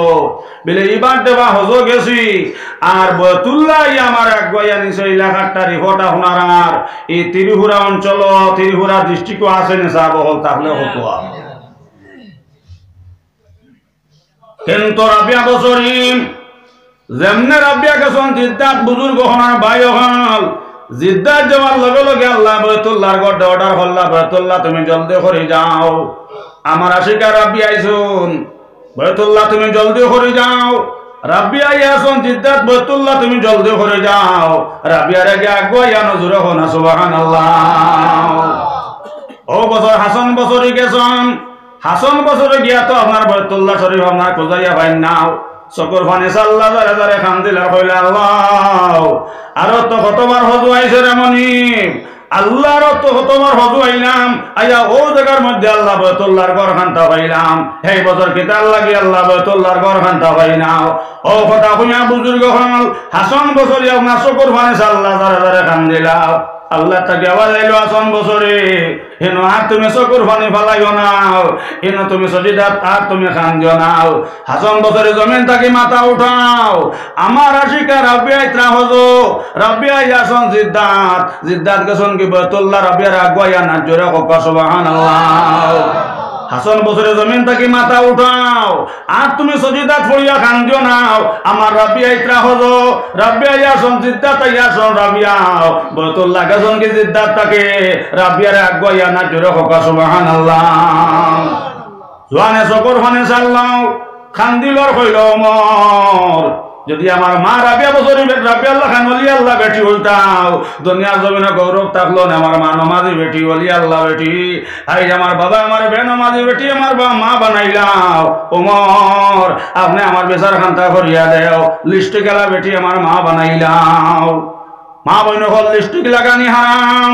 বলে এবার দেবা হজ গেছি আর বয়তুল্লাহ আমার এক গয়া নিছে এলাকাটা রিপোর্ট আপনার আর এই ত্রিপুরা অঞ্চল ত্রিপুরা ডিস্ট্রিক্টও আছে না সাহেব হল তাহলে হতো। কিন্তু রাবিয়া বছরী যেমনে রাবিয়া গেছন জিদ্দাত বুজুর্গ হনার ভাই হল জিদ্দাত যাওয়ার লগে লগে আল্লাহ বয়তুল্লাহর গড্ডে অর্ডার করলা বয়তুল্লাহ তুমি জলদি করে যাও, আমার আশিকা রাব্বি আইসুন বয়তুল্লাহ তুমি জলদি করে যাও। রাব্বি আইয়াছন জিদ্দাত বয়তুল্লাহ তুমি জলদি করে যাও। রাবিয়ার আগে আগুয়া নজরে হনা সুবহানাল্লাহ। ও বছর হাসান বছরই গেছন, হাসান বছরে গিয়া তো আপনার বয়তুল্লাহ শরীফ আপনার খোঁজাইয়া ভাই নাও চকুর ফানে সাল্লা যারে যারে খান দিলার কইলে আল্লাহ আরো তো কতবার হজু আইছে রে মনিব, আল্লাহর তো কতবার হজু আইলাম আইয়া ও জায়গার মধ্যে আল্লাহ বয়তুল্লাহর ঘর খানটা পাইলাম। এই বছর কিতাল লাগি আল্লাহ বয়তুল্লাহর ঘর খানটা পাই নাও। ও কথা শুনিয়া বুজুর্গ হল হাসান বছরে আপনার চকুর ফানে সাল্লা যারে যারে খান দিলাম। আল্লাহ তাকে আওয়াজ আইলো হাসান বছরে হেন আর তুমি চকুর পানি ফালাইও নাও, হেন তুমি সজিদাত আর তুমি খান দিও নাও। হাসান বছরে জমিন তাকে মাথা উঠাও, আমার আশিকা রাবিয়া ইতরা হজো রাবিয়া ইয়াসন জিদ্দাত জিদ্দাত গেছন কি বয়তুল্লাহ রাবিয়ার আগুয়া না জোরে কক সুবহানাল্লাহ। হাসান বছরে জমিন তাকে মাথা উঠাও আর তুমি সজিদাত পড়িয়া খান দিও নাও, আমার রাবিয়া ইতরা হজো রাবিয়া ইয়াসন জিদ্দাত ইয়াসন রাবিয়া বয়তুল্লাহ গেছন কি জিদ্দাত তাকে রাবিয়ার আগুয়া না জোরে কক সুবহানাল্লাহ। জোয়ানে চকুর ফানে চাল্লাও খান দিলর হইল মর। যদি আমার মা রাবিয়া বছর রাবিয়া আল্লাহ খান অলি আল্লাহ বেটি হইতাও দুনিয়ার জমিনে গৌরব থাকলো না আমার মা নমাজি বেটি অলি আল্লাহ বেটি। আই আমার বাবা আমার বে নমাজি বেটি আমার মা বানাইলাও। ওমর আপনি আমার বেচার খান্তা করিয়া দেও লিস্টে গেলা বেটি আমার মা বানাইলাও। মা বইন হল লিস্টিক লাগানি হারাম।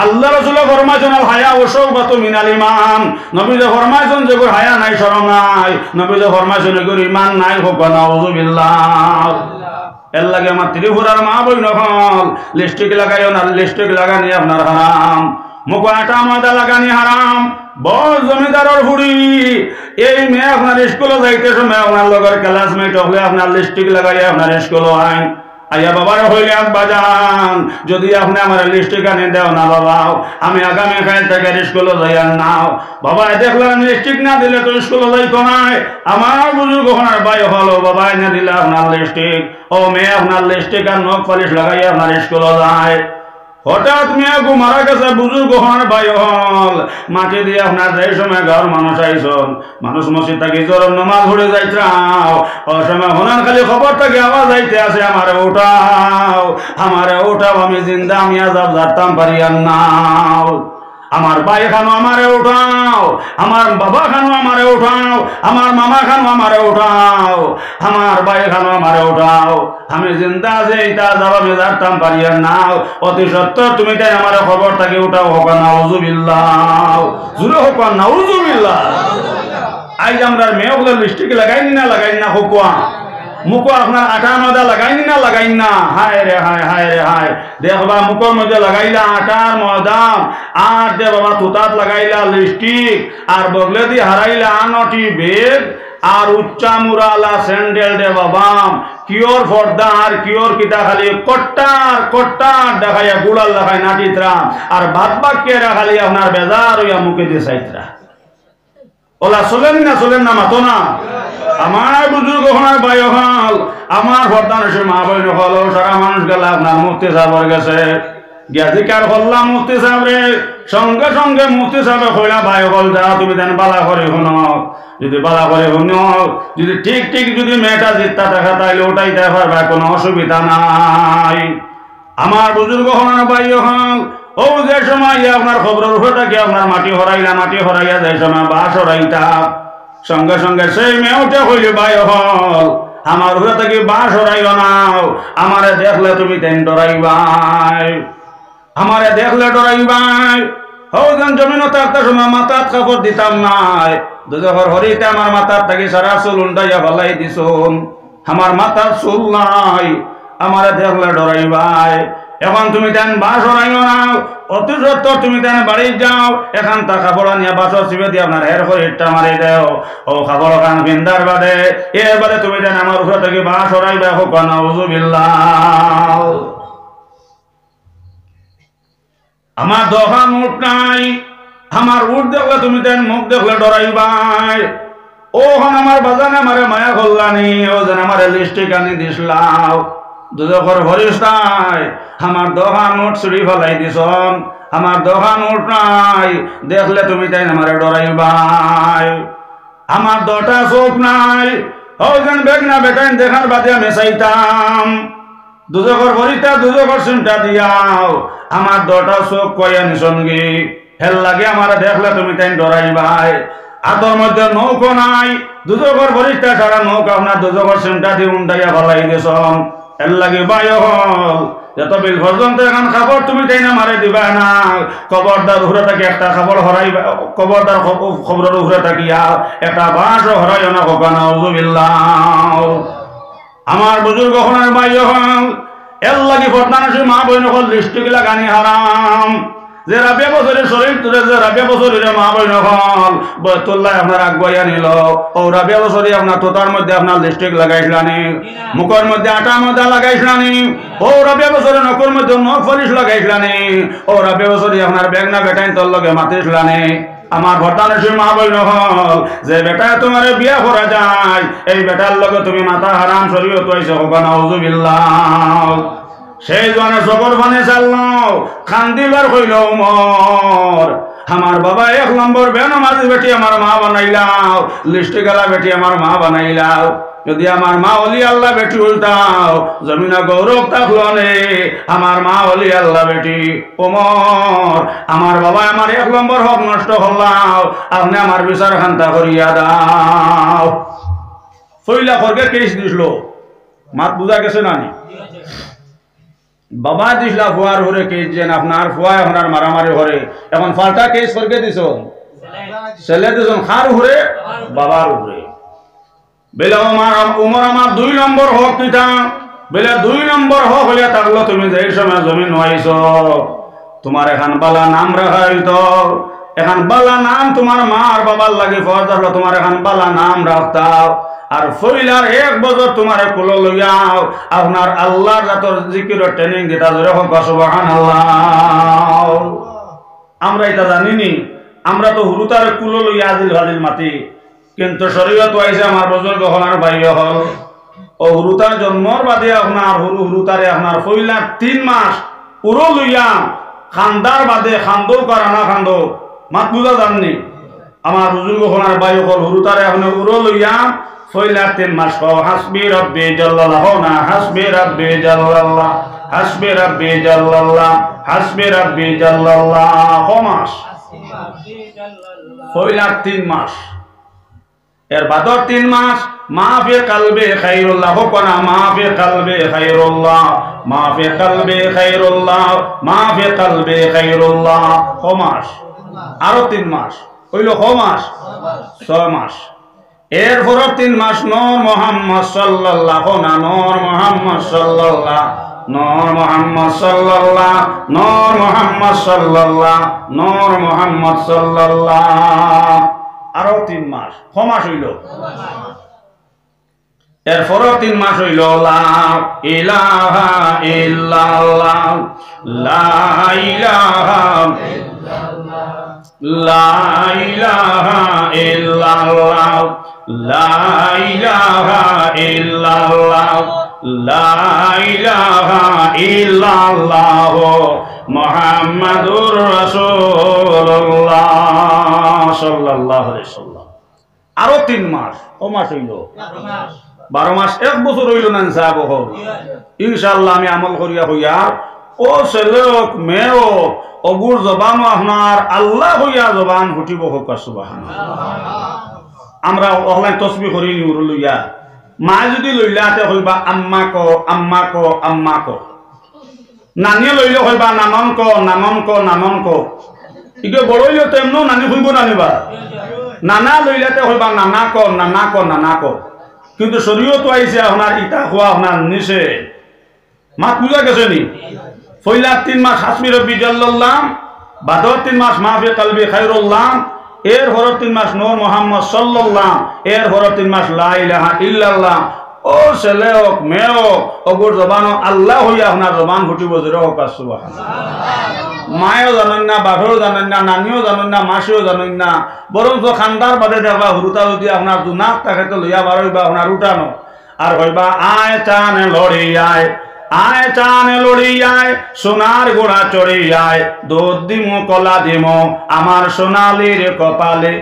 আল্লাহ রাসূল ফরমাইছেন আল হায়া ও শাওবাতু মিনাল ঈমান। নবী যে ফরমাইছেন যে গোর হায়া নাই শরম নাই, নবী যে ফরমাইছেন গোর ঈমান নাই হোক নাউযুবিল্লাহ। এর লাগে আমার ত্রিপুরার মা বই নহল লিপস্টিক লাগাইও না, লিপস্টিক লাগানি আপনার হারাম। মুখ আটা ময়দা লাগানি হারাম। বড় জমিদারের বুড়ি এই মেয়ে আপনার স্কুলে যাইতে সময় আপনার লগের ক্লাসমেট হলে আপনার লিপস্টিক লাগাই আপনার স্কুলে আইন আইয়া বাবার হইলে বাজান যদি আপনি আমার লিপস্টিক আনি দেও না বাবা আমি আগামী কাল থেকে স্কুলে যাইয়া নাও। বাবা দেখলাম লিপস্টিক না দিলে তো স্কুলে যাইতো নাই। আমার বুজুর্গ হনার বাই হলো বাবা এনে দিলে আপনার লিপস্টিক, ও মেয়ে আপনার লিপস্টিক আর নখ পালিশ লাগাই আপনার স্কুলে যায়। হঠাৎ মেয়ে গো মারা গেছে বুজুর্গ হনার বাই হল মাটি দিয়ে আপনার যে সময় ঘর মানুষ আইসন মানুষ মসজিদ থাকি জোর নমাজ পড়ে যাইতাও ও সময় হনার খালি খবর থাকে আওয়াজ যাইতে আছে আমারে উঠাও আমারে উঠাও আমি জিন্দা আমি আজাব জারতাম পারিয়ান নাও। আমার ভাই খানো আমারে উঠাও, আমার বাবা খানো আমারে উঠাও, আমার মামা খানো আমারে উঠাও, আমার ভাই খানো আমারে উঠাও আমি জিন্দা আছি এইটা যাব আমি জানতাম পারিয়া নাও। অতি সত্তর তুমি তাই আমার খবর থাকে উঠাও হোক নাউযুবিল্লাহ জুরে হোক নাউযুবিল্লাহ। আজ আমরা মেয়েগুলো লিপস্টিক লাগাইনি না হোকুয়া মুখো আপনার আটা ময়দা লাগাইনি না লাগাইন না। হায় রে হায় হায় রে হায় দেখবা মুখের মধ্যে লাগাইলা আটার ময়দা আর দে বাবা তুতাত লাগাইলা লিপস্টিক আর বগলে দিয়ে হারাইলা আনটি বেগ আর উচ্চা মুরালা স্যান্ডেল দে বাবা কিওর ফর্দা আর কিওর কিতা খালি কট্টার দেখাইয়া গুড়াল দেখাই নাটিতরা আর ভাত বাক্যে খালি আপনার বেজার হইয়া মুখে দিয়ে চাইতরা। ওলা চলেন না মাতো না। আমার বুজুর্গ হনার বাই হল আমার ভর্তানুষের মা বই হল সারা মানুষ গেল আপনার মুফতি সাহেবের গেছে গিয়াজিকার হল্লা মুফতি সাহেব রে সঙ্গে সঙ্গে মুফতি সাহেব হইলা ভাই হল যা তুমি দেন বালা করে শুনো যদি বালা করে শুনো, যদি ঠিক ঠিক যদি মেয়েটা জিততা দেখা তাইলে ওটাইতে পারবা, কোনো অসুবিধা নাই। আমার বুজুর্গ হন ভাই হন, ও যে সময় আপনার খবরের উপরে থাকি আপনার মাটি হরাইয়া যে সময় বাস হরাইতা, সঙ্গে সঙ্গে সেই মেয়েটা হইলে ভাই হল আমার উপরে থাকি বাস হরাইও না, আমারে দেখলে তুমি তেন ডরাইবাই, আমারে দেখলে ডরাইবাই। হৌজন জমিন থাকতে সময় মাথার কাপড় দিতাম নাই, দুজোর হরিতে আমার মাথার থাকি সারা চুল উন্ডাইয়া ভালাই দিছুন, আমার মাথার চুল নাই, আমারে দেখলে ডরাইবাই। এখন তুমি তেন বাস হরাইও না, অতি সত্তর তুমি তেন বাড়ি যাও, এখান তা কাপড় নিয়ে বাসর চিপে দিয়ে আপনার হের শরীরটা মারি দেও, ও কাপড় খান পিন্দার বাদে এবারে তুমি তেন আমার উপরে থেকে বাস হরাইবা, হোক নাউযুবিল্লাহ। আমার দোকান উঠ নাই, আমার উঠ দেখলে তুমি তেন মুখ দেখলে ডরাইবাই। ও হন আমার বাজানে আমারে মায়া করলানি, ও যেন আমার লিপস্টিক আনি দিসলাও, দুজোর ভরিস নাই, আমার দোকান উঠ চুরি ফেলাই দিছন, আমার দোকান উঠ নাই, দেখলে তুমি তাই আমারে ডরাইবাই। আমার দটা চোখ নাই, ও যেন বেগনা বেটাইন দেখার বাদে আমি চাইতাম, দুজোর ভরিতা দুজোর চিন্তা দিয়াও, আমার দটা চোখ কইয়া নিসনগি, হেল লাগে আমার দেখলে তুমি তাই ডরাইবাই। আতর মধ্যে নৌকো নাই, দুজোর ভরিতা সারা নৌকা আপনার দুজোর চিন্তা দিয়ে উন্ডাইয়া ফেলাই দিছন, এর লাগে বায়ু হল যত বিল পর্যন্ত এখন খাবার তুমি তাই না মারে দিবা না, কবরদার উপরে থাকি একটা খাবার হরাইবা, কবরদার খবরের উপরে থাকিয়া একটা বাঁশও হরাইও না, কখন নাউযুবিল্লাহ। আমার বুজুর্গ হনের বায়ু হল এর লাগে ফরদানসী মা বইন হল লিস্টি গিলা গানি হারাম, যে রাবিয়া বছরের শরীর তুলে যে রাবিয়া বছরের মা বইন হল বয়তুল্লাহ আপনার আগুয়াইয়া নিল, ও রাবিয়া বছরে আপনার তোতার মধ্যে আপনার লিস্টিক লাগাইছিলানি, মুখের মধ্যে আটা মধ্যে লাগাইছিলানি, ও রাবিয়া বছরে নখের মধ্যে নখ পলিশ লাগাইছিলানি, ও রাবিয়া বছরে আপনার বেগনা বেটাইন তোর লগে মাতিছিলানি। আমার ভর্তানসী মা বইন হল যে বেটা তোমার বিয়া করা যায়, এই বেটার লগে তুমি মাথা হারাম শরীয়ত হইছে, হোক নাউযুবিল্লাহ। সেই জনে চকর ফানে চাল্লাও খান্দিবার হইল মর, আমার বাবা 1 নম্বর বেনামাজি বেটি আমার মা বানাইলাও, লিস্টি গেলা বেটি আমার মা বানাইলাও, যদি আমার মা অলি আল্লাহ বেটি উল্টাও জমিনা গৌরব থাকলো নে, আমার মা অলি আল্লাহ বেটি ওমর, আমার বাবা আমার 1 নম্বর হক নষ্ট করলাও, আপনি আমার বিচার খান্তা করিয়া দাও। ফইলা খরকে কেস দিছিল, মাত বুঝা গেছে না নি? বাবা দিসলা ফুয়ার হরে কেস যেন আপনার ফুয়া আপনার মারামারি হরে, এখন ফাল্টা কেস করকে দিছ ছেলে দিছ খার হরে বাবার উপরে। বেলে উমর আমার 2 নম্বর হক কিতা, বেলে 2 নম্বর হক হইলে থাকলো তুমি যে সময় জমিন হইছ, তোমার এখন বালা নাম রাখা হইতো, এখন বালা নাম তোমার মা আর বাবার লাগে ফরজ হলো, তোমার এখন বালা নাম রাখতাও, আর ফইলার 1 বছর তোমার কুলো লইয়াও আপনার আল্লাহর জাতর জিকিরের ট্রেনিং দিতা, ধরে হোক সুবহানাল্লাহ। আমরা এটা জানিনি, আমরা তো হুরুতার কুলো লইয়া আজিল ভাজিল মাতি, কিন্তু শরীয়ত আইছে আমার বুজুর্গ হলার ভাই হল, ও হুরুতার জন্মর বাদে আপনার হুরুতারে আপনার ফইলার 3 মাস পুরো লইয়া খান্দার বাদে খান্দো করা না খান্দো মাত বুঝা জাননি, আমার বুজুর্গ হলার ভাই হল হুরুতারে আপনার পুরো লইয়া ফইলার 3 মাস কও হাসবি রব্বি জাল্লাল্লাহ, না হাসবি রব্বি জাল্লাল্লাহ, হাসবি রব্বি জাল্লাল্লাহ, হাসবি রব্বি জাল্লাল্লাহ, মাস ফইলার 3 মাস। এর বাদর 3 মাস মাফি কলবে খায়রুল্লাহ, কোনা মাফি কলবে খায়রুল্লাহ, মাফি কলবে খায়রুল্লাহ, মাফি কলবে খায়রুল্লাহ, মাস। আরো 3 মাস হইল মাস, 6 মাস। এরপর 3 মাস নূর মুহাম্মদ সাল্লাল্লাহু, না নূর মুহাম্মদ সাল্লাল্লাহ, নূর মুহাম্মদ সাল্লাল্লাহ, নূর মুহাম্মদ সাল্লাল্লাহ, নূর মুহাম্মদ সাল্লাল্লাহ, আরো 3 মাস, 6 মাস হইল। এরপর 3 মাস হইল লা ইলাহা ইল্লাল্লাহ, লা ইলাহা ইল্লাল্লাহ, লা ইলাহা ইল্লাল্লাহ, লা ইলাহা ইল্লাল্লাহ, লা ইলাহা ইল্লাল্লাহ মুহাম্মাদুর রাসূলুল্লাহ সাল্লাল্লাহু আলাইহি ওয়াসাল্লাম। আরো 3 মাস ও মাস হইল 12 মাস 1 বছর হইল না সাহেব ইনশাআল্লাহ আমি আমল করিয়া হইয়া ও ছেলে হোক মেয়ে হোক অগুর জবান আপনার আল্লাহ হইয়া জবান ফুটিব হোক সুবহানাল্লাহ। আমরা অনলাইন তসবিহ করি নিউর লইয়া মা যদি লইলাতে হইবা আম্মা কো আম্মা কো আম্মা কো, নানিয়ে লইলে হইবা নানন কো নানন কো নানন কো, ইটো বড় হইলে তো এমনও নানি হইব নানিবা, নানা লইলাতে হইবা নানা কো নানা কো নানা কো। কিন্তু শরীয়ত আইছে আপনার ইটা খোয়া আপনার নিচে মাত বুঝা গেছে নি? পয়লা 3 মাস হাসমি রব্বি জাল্লাল্লাহ, বাদর 3 মাস মাফি কলবি খায়রুল্লাহ, এর হর 3 মাস নূর মুহাম্মদ সাল্লাল্লাহ, এর হর 3 মাস লা ইলাহা ইল্লাল্লাহ। ও ছেলে হোক মেয়ে হোক অগুর জবান আল্লাহ হইয়া আপনার জবান ফুটিব জোরে হোক সুবহানাল্লাহ। মায়েও জানেন না, বাপেও জানেন না, নানিও জানেন না, মাসিও জানেন না, বরঞ্চ খান্দার বাদে দেখবা হুরুতা যদি আপনার দুনাক তাকে তো লইয়া বার হইবা আপনার উঠানো আর হইবা আয় চানে লড়ি আয়, আয় চানে লড়ি আয়, সোনার গোড়া চড়ি আয়, দুধ দিমো কলা দিমো আমার সোনালির কপালে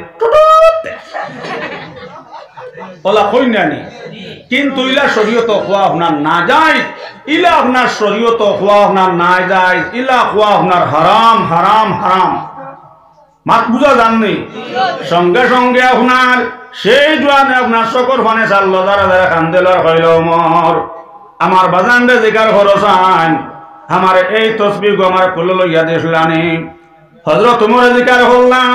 ওলা কই নানি। কিন্তু ইলা শরীয়ত খোয়া আপনার না যায়, ইলা আপনার শরীয়ত খোয়া আপনার না যায়, ইলা খোয়া আপনার হারাম হারাম হারাম। মাত বুঝা জাননি? সঙ্গে সঙ্গে আপনার সেই জোয়ানে আপনার শকর ফানে চাল যারা যারা কান্দেলার হইল মর আমার বাজানরে জিকার খরচান আমার এই তসবিহ আমার কুল লইয়া দিসলানি হযরত উমর জিকার করলাম,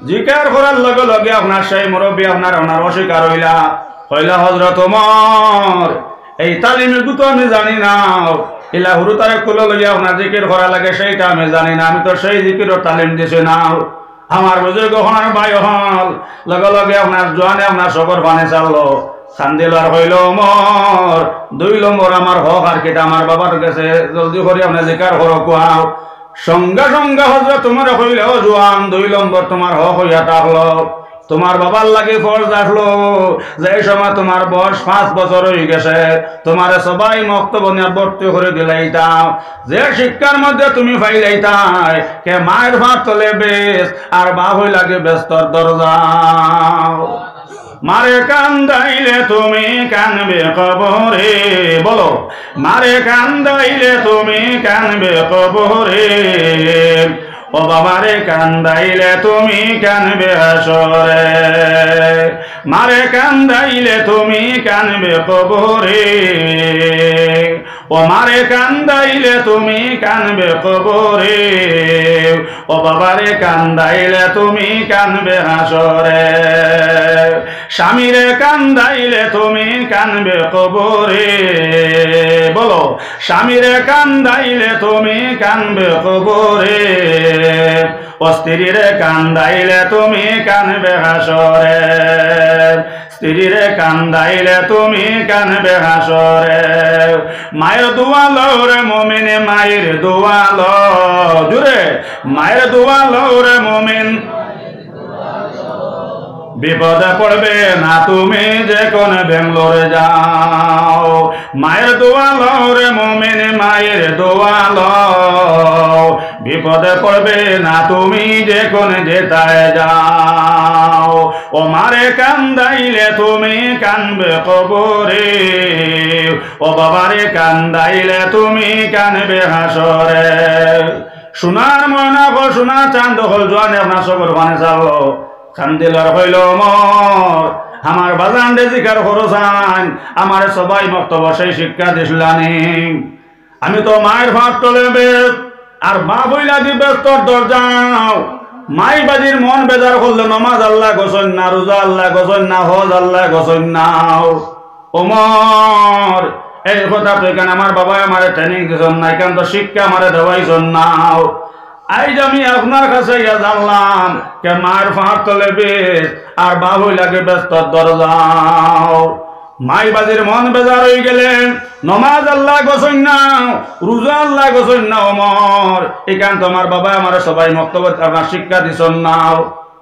জিকার করার লগে লগে আপনার সেই মুরব্বী আপনার অস্বীকার হইলা হইলা হযরত উমর এই তালিমের গুতো আমি জানি না, ইলা হুরুতারে কুল লইয়া আপনার জিকির করা লাগে সেইটা আমি জানি না, আমি তো সেই জিকিরের তালিম দিছি না। আমার বুঝে গহনার ভাই হল লগে লগে আপনার জোয়ানে আপনার শকর পানে চাললো সান্দিলার হইল মর 2 নম্বর আমার হক আর কেটা আমার বাবার কাছে জলদি করে আপনি জিকার করো কোয়াও। সঙ্গে সঙ্গে হযরত তোমার হইল জোয়ান 2 নম্বর তোমার হক হইয়া থাকলো, তোমার বাবার লাগে ফরজ আসলো যে সময় তোমার বয়স 5 বছর হয়ে গেছে, তোমার সবাই মক্তব নিয়ে ভর্তি করে দিলাইতাম, যে শিক্ষার মধ্যে তুমি পাইলাইতাই কে মায়ের ভাত তলে বেশ আর বাপ হই লাগে ব্যস্তর দরজা। মারে কান্দাইলে তুমি কানবে কবরে, বলো মারে কান্দাইলে তুমি কানবে কবরে, ও বাবারে কান্দাইলে তুমি কানবে হাসরে, মারে কান্দাইলে তুমি কানবে কবরে, ও মারে কান্দাইলে তুমি কানবে কবরে, ও বাবারে কান্দাইলে তুমি কানবে হাসরে, স্বামীরে কান্দাইলে তুমি কানবে কবরে, বলো স্বামীরে কান্দাইলে তুমি কানবে কবরে, ও স্ত্রীরে কান্দাইলে তুমি কানবে হাসরে, স্ত্রীরে কান্দাইলে তুমি কানবে হাসরে। মায়ের দোয়ালো রে মুমিন, মায়ের দোয়ালো জুড়ে, মায়ের দোয়ালো রে মুমিন, বিপদে পড়বে না তুমি যে কোন বেঙ্গলোরে যাও, মায়ের দোয়ালো রে মুমিন, মায়ের দোয়ালো, বিপদে পড়বে না তুমি যে কোন যেতায় যাও, ও মারে কান্দাইলে তুমি কানবে কবরে, ও বাবারে কান্দাইলে তুমি কানবে হাসরে। সোনার ময়না গো সোনার চাঁদ হল জোয়ানে আপনার সবর মানে চালো কান্দিলার হইল মর আমার বাজান রে জিকার খরচান আমার সবাই মক্তব সেই শিক্ষা দিসলানি। আমি তো মায়ের ভাত তলে বেশ আর মা বইলা দি ব্যস্তর দরজাও, মাই বাজির মন বেজার করলে নমাজ আল্লাহ গোসন না, রোজা আল্লাহ গোসন না, হজ আল্লাহ গোসন নাও। ওমর এই কথা তো এখানে আমার বাবা আমার ট্রেনিং দিয়েছেন না, এখান তো শিক্ষা আমার দেওয়াইছেন নাও। আজ আমি আপনার কাছে ইয়া জানলাম কে মায়ের ফাঁক তলে বেশ আর বাবুই লাগে ব্যস্ত দরজাও, মাই বাজির মন বেজার হয়ে গেলেন নমাজ আল্লাহ গোসন নাও, রোজা আল্লাহ গোসন না। ওমর এখান তো আমার বাবা আমার সবাই মক্তব্য আপনার শিক্ষা দিছেন নাও।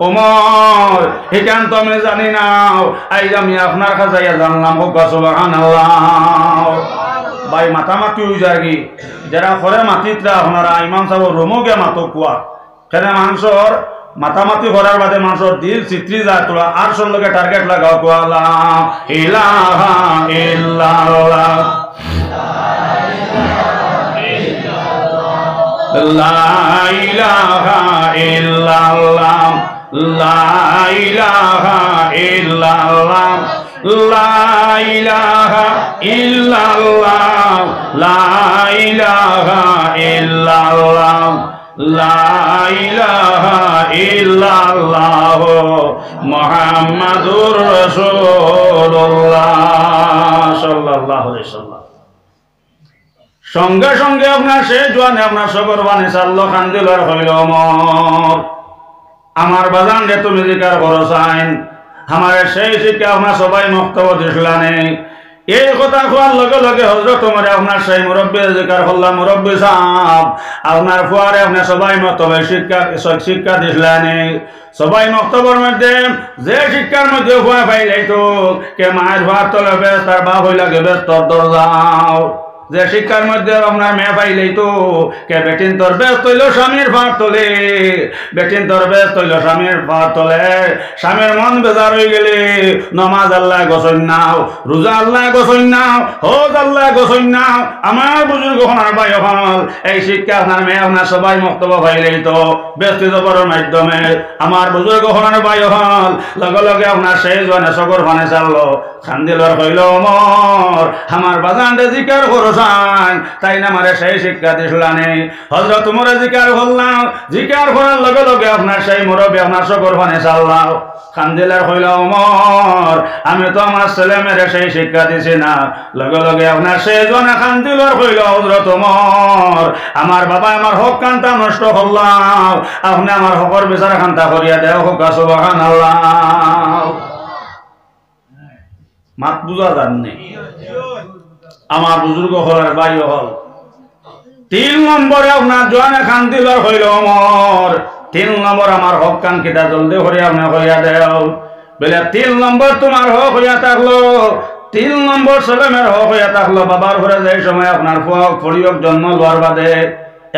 ওমর এখান তো আমি জানি না, আজ আমি আপনার কাছে ইয়া জানলাম। হোক সুবহানাল্লাহ। ভাই মাতামাতি হয়ে যায় কি যারা ঘরে মাতিতরা আপনারা ইমাম সাহেব রোমকে মাতো কুয়া কেন মাংসর মাতামাতি করার বাদে মানুষের দিল চিত্রি যায় তোরা আর সঙ্গে টার্গেট লাগাও কোয়ালা ইলাহা ইল্লাল্লাহ লা ইলাহা ইল্লাল্লাহ লা ইলাহা ইল্লাল্লাহ লা ইলাহা ইল্লাল্লাহ লা ইলাহা ইল্লাল্লাহ লা ইলাহা ইল্লাল্লাহ মুহাম্মাদুর রাসূলুল্লাহ সাল্লাল্লাহু আলাইহি ওয়াসাল্লাম। সঙ্গে সঙ্গে আপনার সেই জোয়ানে আপনার সবর বানে চাল্লো খান দিলার হইল অমর আমার বাজান রে তুমি জিকার করো চাইন আমার সেই শিক্ষা আপনার সবাই মক্তব্য দিছিলা নেই এই কথা কোয়ার লগে লগে হযরত ওমর আপনার সেই মুরব্বী জিকার করলাম মুরব্বী সাহেব আপনার ফুয়ারে আপনার সবাই মক্তব্য শিক্ষা দিছিলা নেই সবাই মক্তব্যের মধ্যে যে শিক্ষার মধ্যে ফুয়া পাইলাই তো কে মায়ের ভাত তলে বেশ তার বাপ হইলা গে বেশ তোর দরজাও যে শিক্ষার মধ্যে আপনার মেয়ে পাইলেই তো কে বেটিন তোর বেশ তৈল স্বামীর ভাত তোলে বেটিন তোর বেশ তৈল স্বামীর ভাত তোলে স্বামীর মন বেজার হয়ে গেলে নমাজ আল্লাহ গোসন নাও রোজা আল্লাহ গোসন নাও হজ আল্লাহ গোসন নাও আমার বুজুর্গ হনার ভাই হল এই শিক্ষা আপনার মেয়ে আপনার সবাই মক্তব্য পাইলেই তো ব্যস্তি জবরের মাধ্যমে আমার বুজুর্গ হনার ভাই হল লগে লগে আপনার সেই জনে সগর ভানে চাললো খান্দিলর হইল অমর আমার বাজানটা জিকার করো তাই না আমার সেই শিক্ষা দিছিলা নেই হযরত ওমর জিকার করলাম জিকার করার লগে লগে আপনার সেই মুরব্বী আপনার সগর ভানে চাল্লাও খান্দিলার হইল অমর আমি তো আমার ছেলে মেয়েরে সেই শিক্ষা দিছি না লগে লগে আপনার সেই জনে খান্দিলর হইল হযরত ওমর আমার বাবা আমার হক কান্তা নষ্ট করলাম আপনি আমার হকর বিচার কান্তা করিয়া দেও হোক সুবহানাল্লাহ মাত বুঝা জাননি আমার বুজুর্গ হলার ভাই হল 3 নম্বরে আপনার জোয়ানে খান দিলর হইল অমর 3 নম্বর আমার হক কান কিটা জলদি করে আপনি হইয়া দেও বলে 3 নম্বর তোমার হক হইয়া থাকলো 3 নম্বর ছেলেমের হক হইয়া থাকলো বাবার ঘরে যে সময় আপনার ফরিয়ক জন্ম লওয়ার বাদে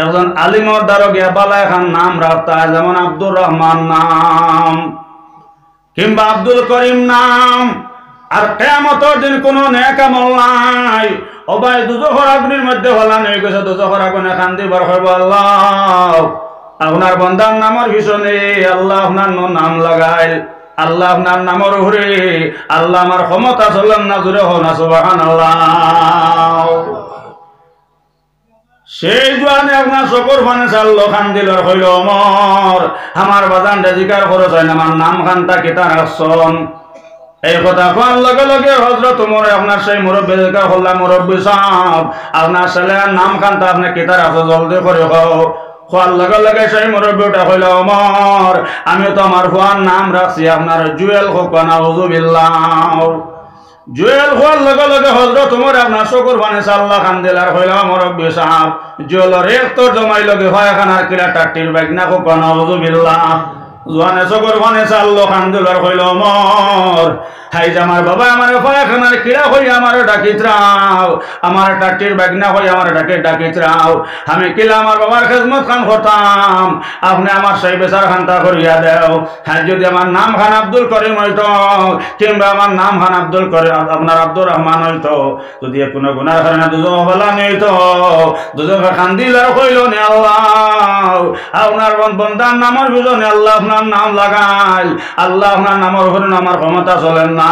একজন আলিমর দ্বারা গিয়া বালা খান নাম রাখতা যেমন আব্দুর রহমান নাম কিংবা আব্দুল করিম নাম আর কিয়ামতের দিন কোন নেক আমল নাই ও ভাই দুজখের আগুনের মধ্যে হলা নেই গেছে দুজখের আগুনে কান্দিবার হইব আল্লাহ আপনার বান্দার নামের পিছনে আল্লাহ আপনার নাম লাগাই আল্লাহ আপনার নামের উপরে আল্লাহ আমার ক্ষমতা চলেন না জুড়ে হো না সুবহানাল্লাহ সেই জোয়ানে আপনার শকর ফানে চাল্লো খান দিলর হইল অমর আমার বাজানটা জিকার করো চাই না আমার নাম খানটা কেতা রাখছন এই কথা কোয়ার লগে লগে হযরত ওমর আপনার সেই মুরব্বী জিকার করলাম মুরব্বী সাহেব আপনার ছেলের নাম খানটা আপনি কেতা রাখো জলদি করে খোয়ার লগে লগে সেই মুরব্বীটা হইল অমর আমি তো আমার খোয়ার নাম রাখছি আপনার জুয়েল হোক নাউযুবিল্লাহ জুয়েল হওয়ার লগে লগে হযরত ওমর আপনার শকর বানে চাল্লা খান দিলার হইলা মুরব্বী সাহেব জুয়েলর এক তোর জমাই লগে হয় খানার কিলা টাটির বাইকনা হোক নাউযুবিল্লাহ জোয়ানে শকর বানে চাল্লো খান দিলার হইল অমর হাই আমার বাবা আমার পায়খানার কিরা হই আমার ডাকিত্রাও আমার টাটির বাইকনা হই আমার ডাকিত্রাও আমি কিলা আমার বাবার খেদমত খান করতাম আপনি আমার সেই বেচার খানটা করিয়া দেও হ্যাঁ যদি আমার নাম খান আব্দুল করিম হইত কিংবা আমার নাম খান আব্দুল করিম আপনার আব্দুর রহমান হইত যদি কোনো গুনার কারণে দুজন বলা নেই তো দুজনকে খান দিলার কইল নে আল্লাহ আপনার বন্দার নামের বিজনে আল্লাহ আপনার নাম লাগাই আল্লাহ আপনার নামের উপরে আমার ক্ষমতা চলেন না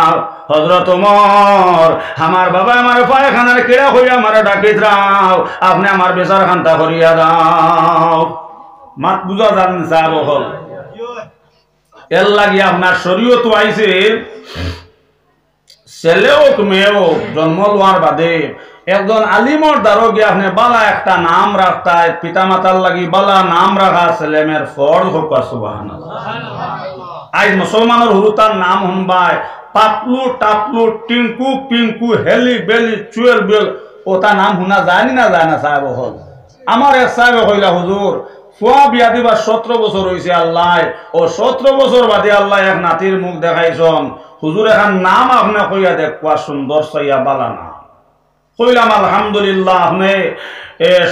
হযরত ওমর আমার বাবা আমার পায়খানার কিরা হইয়া আমার ডাকিত্রাও আপনি আমার বেচার খানটা করিয়া দাও মাত বুঝা জান সাহেব হল এর লাগি আপনার শরীয়ত আইছে ছেলে হোক মেয়ে হোক জন্ম লওয়ার বাদে একজন আলিমর দ্বারা গিয়ে আপনি বালা একটা নাম রাখতায় পিতা মাতার লাগি বালা নাম রাখা ছেলে মেয়ের ফরজ হোক সুবহানাল্লাহ আজ মুসলমানের হুরুতার নাম শুনবাই পাতলু টাপলু টিঙ্কু পিঙ্কু হেলি বেলি চুয়েল বেল ওটা নাম শুনা যায় না সাহেব হল আমার এক সাহেব হইলা হুজুর ফুয়া বিয়া দিবার 17 বছর হয়েছে আল্লাহ ও 17 বছর বাদে আল্লাহ এক নাতির মুখ দেখাইছন হুজুর এখন নাম আপনি কইয়া দেখবা সুন্দর চাইয়া বালা না কইলাম আলহামদুলিল্লাহ আপনি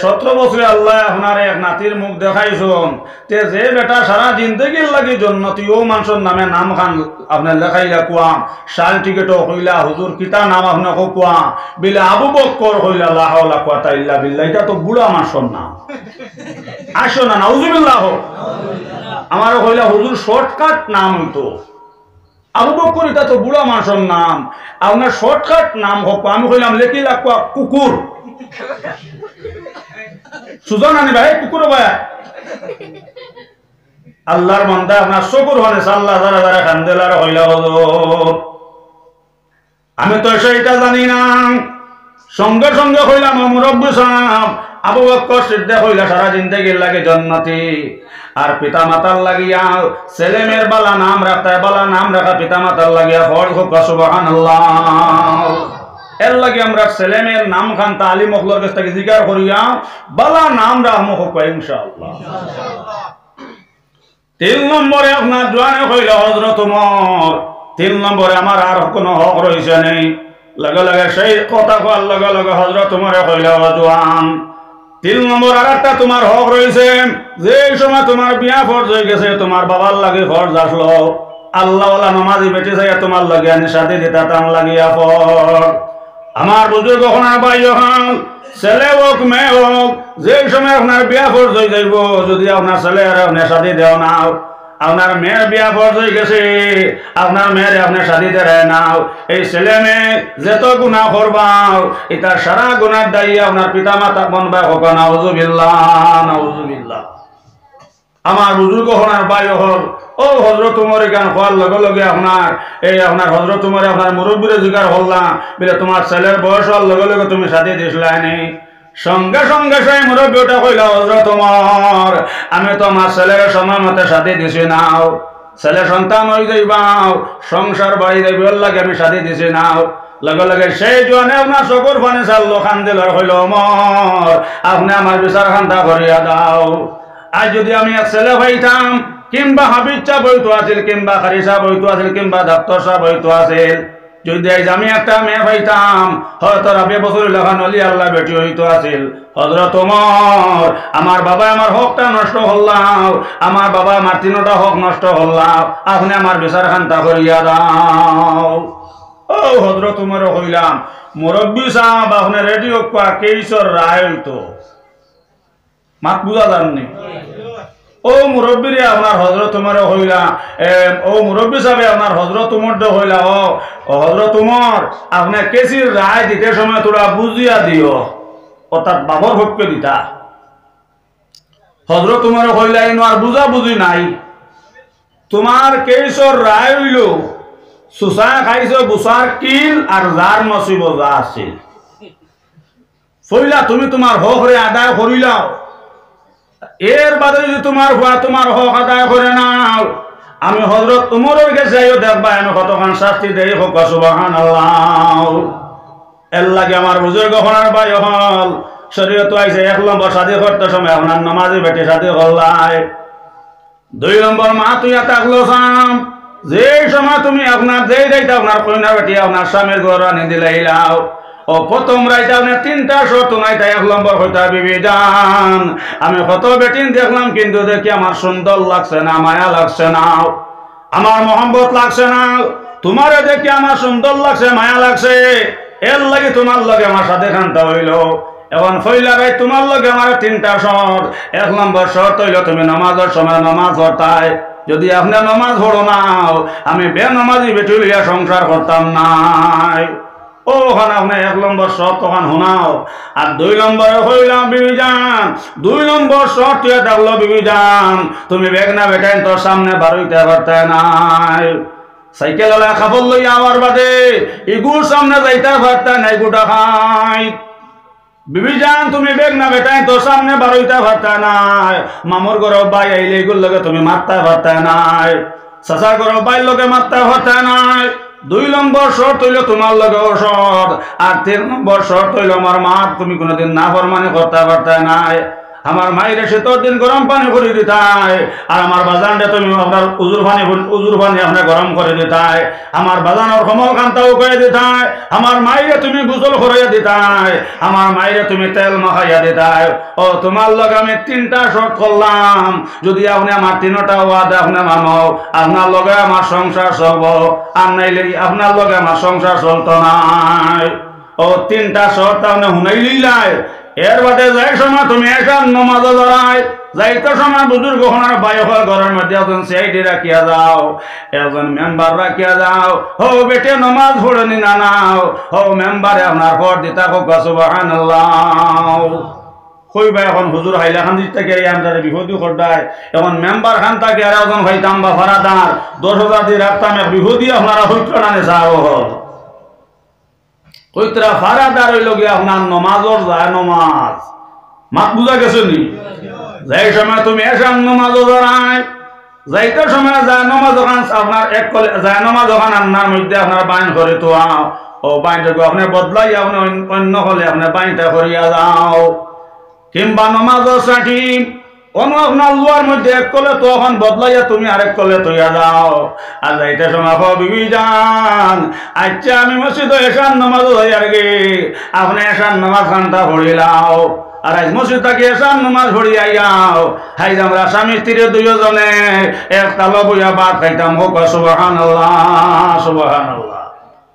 17 বছরে আল্লাহ আপনার এক নাতির মুখ দেখাইছুন তে যে বেটা সারা জিন্দগির লাগি জন্নতি ও মানুষের নামে নাম খান আপনার লেখাইলা কুয়াম শাল টিকেটও কইলা হুজুর কিতা নাম আপনাকে কুয়াম বিলে আবু বক্কর কইলা লা হাওলা কুওয়াতা ইল্লা বিল্লাহ। এটা তো বুড়া মানুষের নাম। আসো না নাউজুবিল্লাহ। আমারও কইলা হুজুর শর্টকাট নাম হইতো আবু বকর, এটা তো বুড়া মানুষের নাম, আপনার শর্টকাট নাম হোক। আমি কইলাম লেখিলা কুয়া কুকুর। সুজন আনি ভাই কুকুর ভাই আল্লাহর বান্দা আপনার শকুর হনে সাল্লাহ যারা যারা খান্দেলার হইলা হুজুর আমি তো সেটা জানি না। সঙ্গে সঙ্গে কইলাম মুরব্বি সাহেব আবু বকর সিদ্দিক কইলা সারা জিন্দেগির লাগে জান্নাতি আর পিতা মাতার লাগিয়া ছেলে মেয়ের বালা নাম রাখতে বালা নাম রাখা পিতা মাতার লাগিয়া ফরজ হোক সুবহানাল্লাহ। এর লাগে আমরা ছেলে মেয়ের নাম খান তালিম মখলর কাছ থেকে জিকির করিয়া বালা নাম রাখমু হোক ইনশাআল্লাহ। 3 নম্বরে আপনার জোয়ানে কইলা হযরত ওমর। 3 নম্বরে আমার আর কোনো হক রইছে নেই। লগে লগে সেই কথা কওয়ার লগে লগে হযরত ওমরে কইলা জোয়ান 3 নম্বর আর একটা তোমার হক রয়েছে। যে সময় তোমার বিয়া ফরজ হয়ে গেছে তোমার বাবার লাগে ফরজ আসলো আল্লাহওয়ালা নামাজি বেটি যাইয়া তোমার লাগে আনি সাথে দিতা টান লাগিয়া ফর। আমার বুজুর্গ হনার ভাই হন ছেলে হোক মেয়ে হোক যে সময় আপনার বিয়া ফরজ হয়ে যাইব যদি আপনার ছেলে আর আপনার সাথে দেও নাও আপনার মেয়ের বিয়া ফরজ হয়ে গেছে আপনার মেয়ের আপনার সাথে দেয় নাও এই ছেলে মেয়ে যত গুনাহ করবাও এটা সারা গুনার দায়ী আপনার পিতা মাতা বনবা হোক নাউজুবিল্লাহ নাউজুবিল্লাহ। আমার বুজুর্গ হনার ভাই হল ও হযরত ওমর গান হওয়ার লগে লগে আপনার এই আপনার হযরত ওমর আপনার মুরব্বিরে জিকার হল্লা বলে তোমার ছেলের বয়স হওয়ার লগে লগে তুমি সাথে দিসলানি। সঙ্গে সঙ্গে সেই মুরব্বিটা কইলা হযরত ওমর আমি তো আমার ছেলের সময় মতে সাথে দিছি নাও ছেলে সন্তান হয়ে যাইবাও সংসার বাড়ি যাইবার লাগে আমি সাথে দিছি নাও। লগে লগে সেই জনে আপনার চকুর পানি চাললো খান দিল হইল ওমর আপনি আমার বিচার খান্তা করিয়া দাও। আজ যদি আমি এক ছেলে পাইতাম কিংবা হাবিজ সাহেব হইতো আছিল কিংবা খারি সাহেব হইতো আছিল কিংবা ডাক্তার সাহেব হইতো আছিল যদি আজ আমি একটা মেয়ে পাইতাম হয়তো 90 বছর লেখা নলি আল্লাহ বেটি হইতো আছিল। হযরত ওমর আমার বাবা আমার হকটা নষ্ট হল্লাম আমার বাবা আমার 3টা হক নষ্ট হল্লাম আপনি আমার বিচার খান্তা করিয়া দাও। ও হযরত ওমর কইলাম মুরব্বি সাহেব আপনি রেডিও পা কেইসর রায় হইতো মাত বুঝা জাননি। ও মুরব্বীরে আপনার হযরত ওমর হইলা ও মুরব্বী সাহেব আপনার হযরত ওমর হইলা ও হযরত ওমর আপনি কেসির রায় দিতে সময় তোরা বুঝিয়া দিও অর্থাৎ বাবর পক্ষে দিতা। হযরত ওমর হইলা ইনো আর বুঝা বুঝি নাই তোমার কেসর রায় হইল সুসা খাইছো বুসার কিল আর যার নসিব যা আছিল ফইলা তুমি তোমার হকরে আদায় করিলাও এর বাদে যদি তোমার হুয়া তোমার হক আদায় করে নাও আমি হযরত ওমরের কাছে যাইও দেখবা আমি কতখান শাস্তি দেই হোক সুবহানাল্লাহ। এর লাগে আমার বুজুর্গ হনার ভাই হল শরীয়ত আইছে 1 নম্বর শাদী করতে সময় আপনার নামাজি বেটি শাদী করলাই 2 নম্বর মা তুইয়া থাকলো সাম যে সময় তুমি আপনার যেই রাইতে আপনার কইনা বেটি আপনার স্বামীর ঘর আনি দিলাইলাও ও প্রথম রাইতে আপনি 3টা শর্ত নাই তাই 1 নম্বর হইতা বিবি জান আমি কত বেটিন দেখলাম কিন্তু দেখি আমার সুন্দর লাগছে না মায়া লাগছে না আমার মোহাম্মত লাগছে না তোমারে দেখি আমার সুন্দর লাগছে মায়া লাগছে এর লাগে তোমার লগে আমার সাথে খান্তা হইল। এখন ফইলা রাই তোমার লগে আমার 3টা শর্ত 1 নম্বর শর্ত হইল তুমি নামাজের সময় নামাজ পড়তাই যদি আপনি নামাজ পড়ো নাও আমি বেনামাজি বেটি লইয়া সংসার করতাম নাই। ও খান আপনি 1 নম্বর শর্ত তখন শোনাও আর 2 নম্বরে হইলাম বিবি জান 2 নম্বর শর্ত থাকলো বিবি জান তুমি বেগনা বেটাইন তোর সামনে বারইতে পারতে নাই সাইকেল আলা খাবল লইয়া আমার বাদে ইগুর সামনে যাইতে পারতে নাই গোটা খাই বিবি জান তুমি বেগনা বেটাইন তোর সামনে বারইতে পারতে নাই মামুর ঘর বাই আইলে এগুর লগে তুমি মারতে পারতে নাই চাচা ঘর বাইর লগে মারতে পারতে নাই 2 নম্বর শর্ত হইল তোমার লগে শর্ত আর 3 নম্বর শর্ত হইল আমার মা তুমি কোনোদিন না ফরমানি করতে পারতে নাই আমার মায়ের শীতর দিন গরম পানি করে দিতাই আর আমার বাজানটা তুমি আপনার উজুর পানি আপনার গরম করে দিতাই আমার বাজানোর কমল কান্তাও করে দিতাই আমার মায়ের তুমি গোসল করাইয়া দিতাই আমার মায়ের তুমি তেল মাখাইয়া দিতাই ও তোমার লগে আমি 3টা শর্ত করলাম যদি আপনি আমার 3টা ওয়াদা আপনি মানো আপনার লগে আমার সংসার চলব আর নাইলে আপনার লগে আমার সংসার চলতো নাই ও 3টা শর্ত আপনি শুনাইলি লাই এর বাদে যাই সময় তুমি এসার নমাজ ধরাই যাইতে সময় বুজুর্গ হনার বায়ুর ঘরের মধ্যে একজন সিআইডি রাখিয়া যাও একজন মেম্বার রাখিয়া যাও হো বেটে নমাজ পড়েনি না নাও হো মেম্বারে আপনার পর দিতা হোক সুবহানাল্লাহ কইবা এখন হুজুর হাইলা খান দিতে কে আমদারে বিপদী করদায় এখন মেম্বার খান তাকে আর একজন হইতাম বা ফারাদার 10,000 দিয়ে রাখতাম এক বিপদী আপনারা হইতো না যাও কইতরা ফারাদার হইল গিয়ে আপনার নমাজর যায় নমাজ মাত বুঝা গেছে নি যাই সময় তুমি এসার নমাজ ধরাই যাইতে সময় যায় নমাজ ওখান আপনার এক কলে যায় নমাজ ওখান আপনার মধ্যে আপনার বাইন করে তো ও বাইনটাকে আপনি বদলাই আপনি অন্য হলে আপনি বাইনটা করিয়া যাও কিংবা নমাজও ষাঠি অন্য আপনার লোয়ার মধ্যে এক কলে তো এখন বদলাইয়া তুমি আরেক কলে তৈয়া যাও আর যাইতে সময় বিবি যান আচ্ছা আমি মসজিদে এসার নামাজ হইয়ার গে আপনি এসার নামাজ খানটা পড়িলাও আর আজ মসজিদ থেকে এসার নামাজ পড়িয়া যাও হাই আমরা স্বামী স্ত্রী দুইজনে এক তালো বইয়া ভাত খাইতাম হোক সুবহানাল্লাহ সুবহানাল্লাহ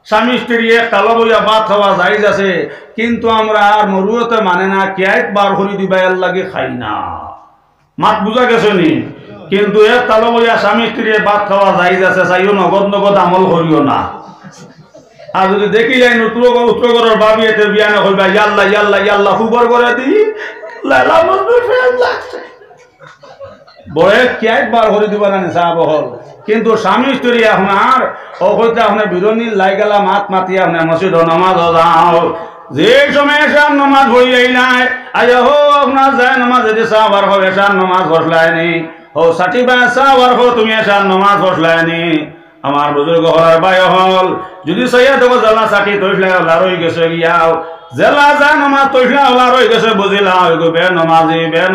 স্বামী স্ত্রী এক তালো বইয়া ভাত খাওয়া যাইজ আছে কিন্তু আমরা আর মরুয়তে মানে না কেয়াত বার করি দিবা এর লাগে খাই না মাত বুঝা গেছে নি কিন্তু এক তালো বইয়া স্বামী স্ত্রী ভাত খাওয়া যাইজ আছে চাইও নগদ নগদ আমল করিও না আর যদি দেখি যাই উত্তরগড়ের বাবি এতে বিয়া না কইবা ইয়াল্লা ইয়াল্লা ইয়াল্লা খুবর করে দি লালা মজদুর ফেল লাগছে বয়ে কেয়াত বার করে দিবা না সাহাব হল কিন্তু স্বামী স্ত্রী আপনার ও কইতে আপনার বিরোধী লাই গেলা মাত মাতিয়া আপনার মসজিদ নামাজ যাও যে সময় এসার নামাজ পড়িয়াই নাই আজ হো আপনার যায় নামাজ যদি সাহাবার হো এসার নামাজ বসলায়নি ও 60 বা সাহাবার হো তুমি এসার নামাজ বসলায়নি আমার বুজুর্গ হলার বাই হল যদি সইয়া দেবো জেলা 60 তৈসলা হলা রই গেছে গিয়াও জেলা যায় নামাজ তৈসলা হলা রই গেছে বুঝিলাম বে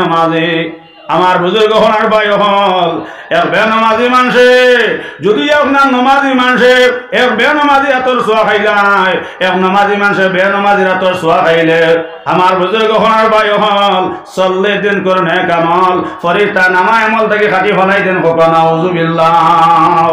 নমাজি আমার বুজুর্গ হলার বাই হল এক বেনমাজি মানুষে যদি আপনার নমাজি মানুষে এক বেনমাজি হাতর সোয়া খাইলাই এক নমাজি মানুষে বেনমাজির হাতর সোয়া খাইলে আমার বুজুর্গ হলার বাই হল 40 দিন করে কামল ফরিস্তা নামা আমল থেকে খাটি ফলাই দেন নাউজুবিল্লাহ।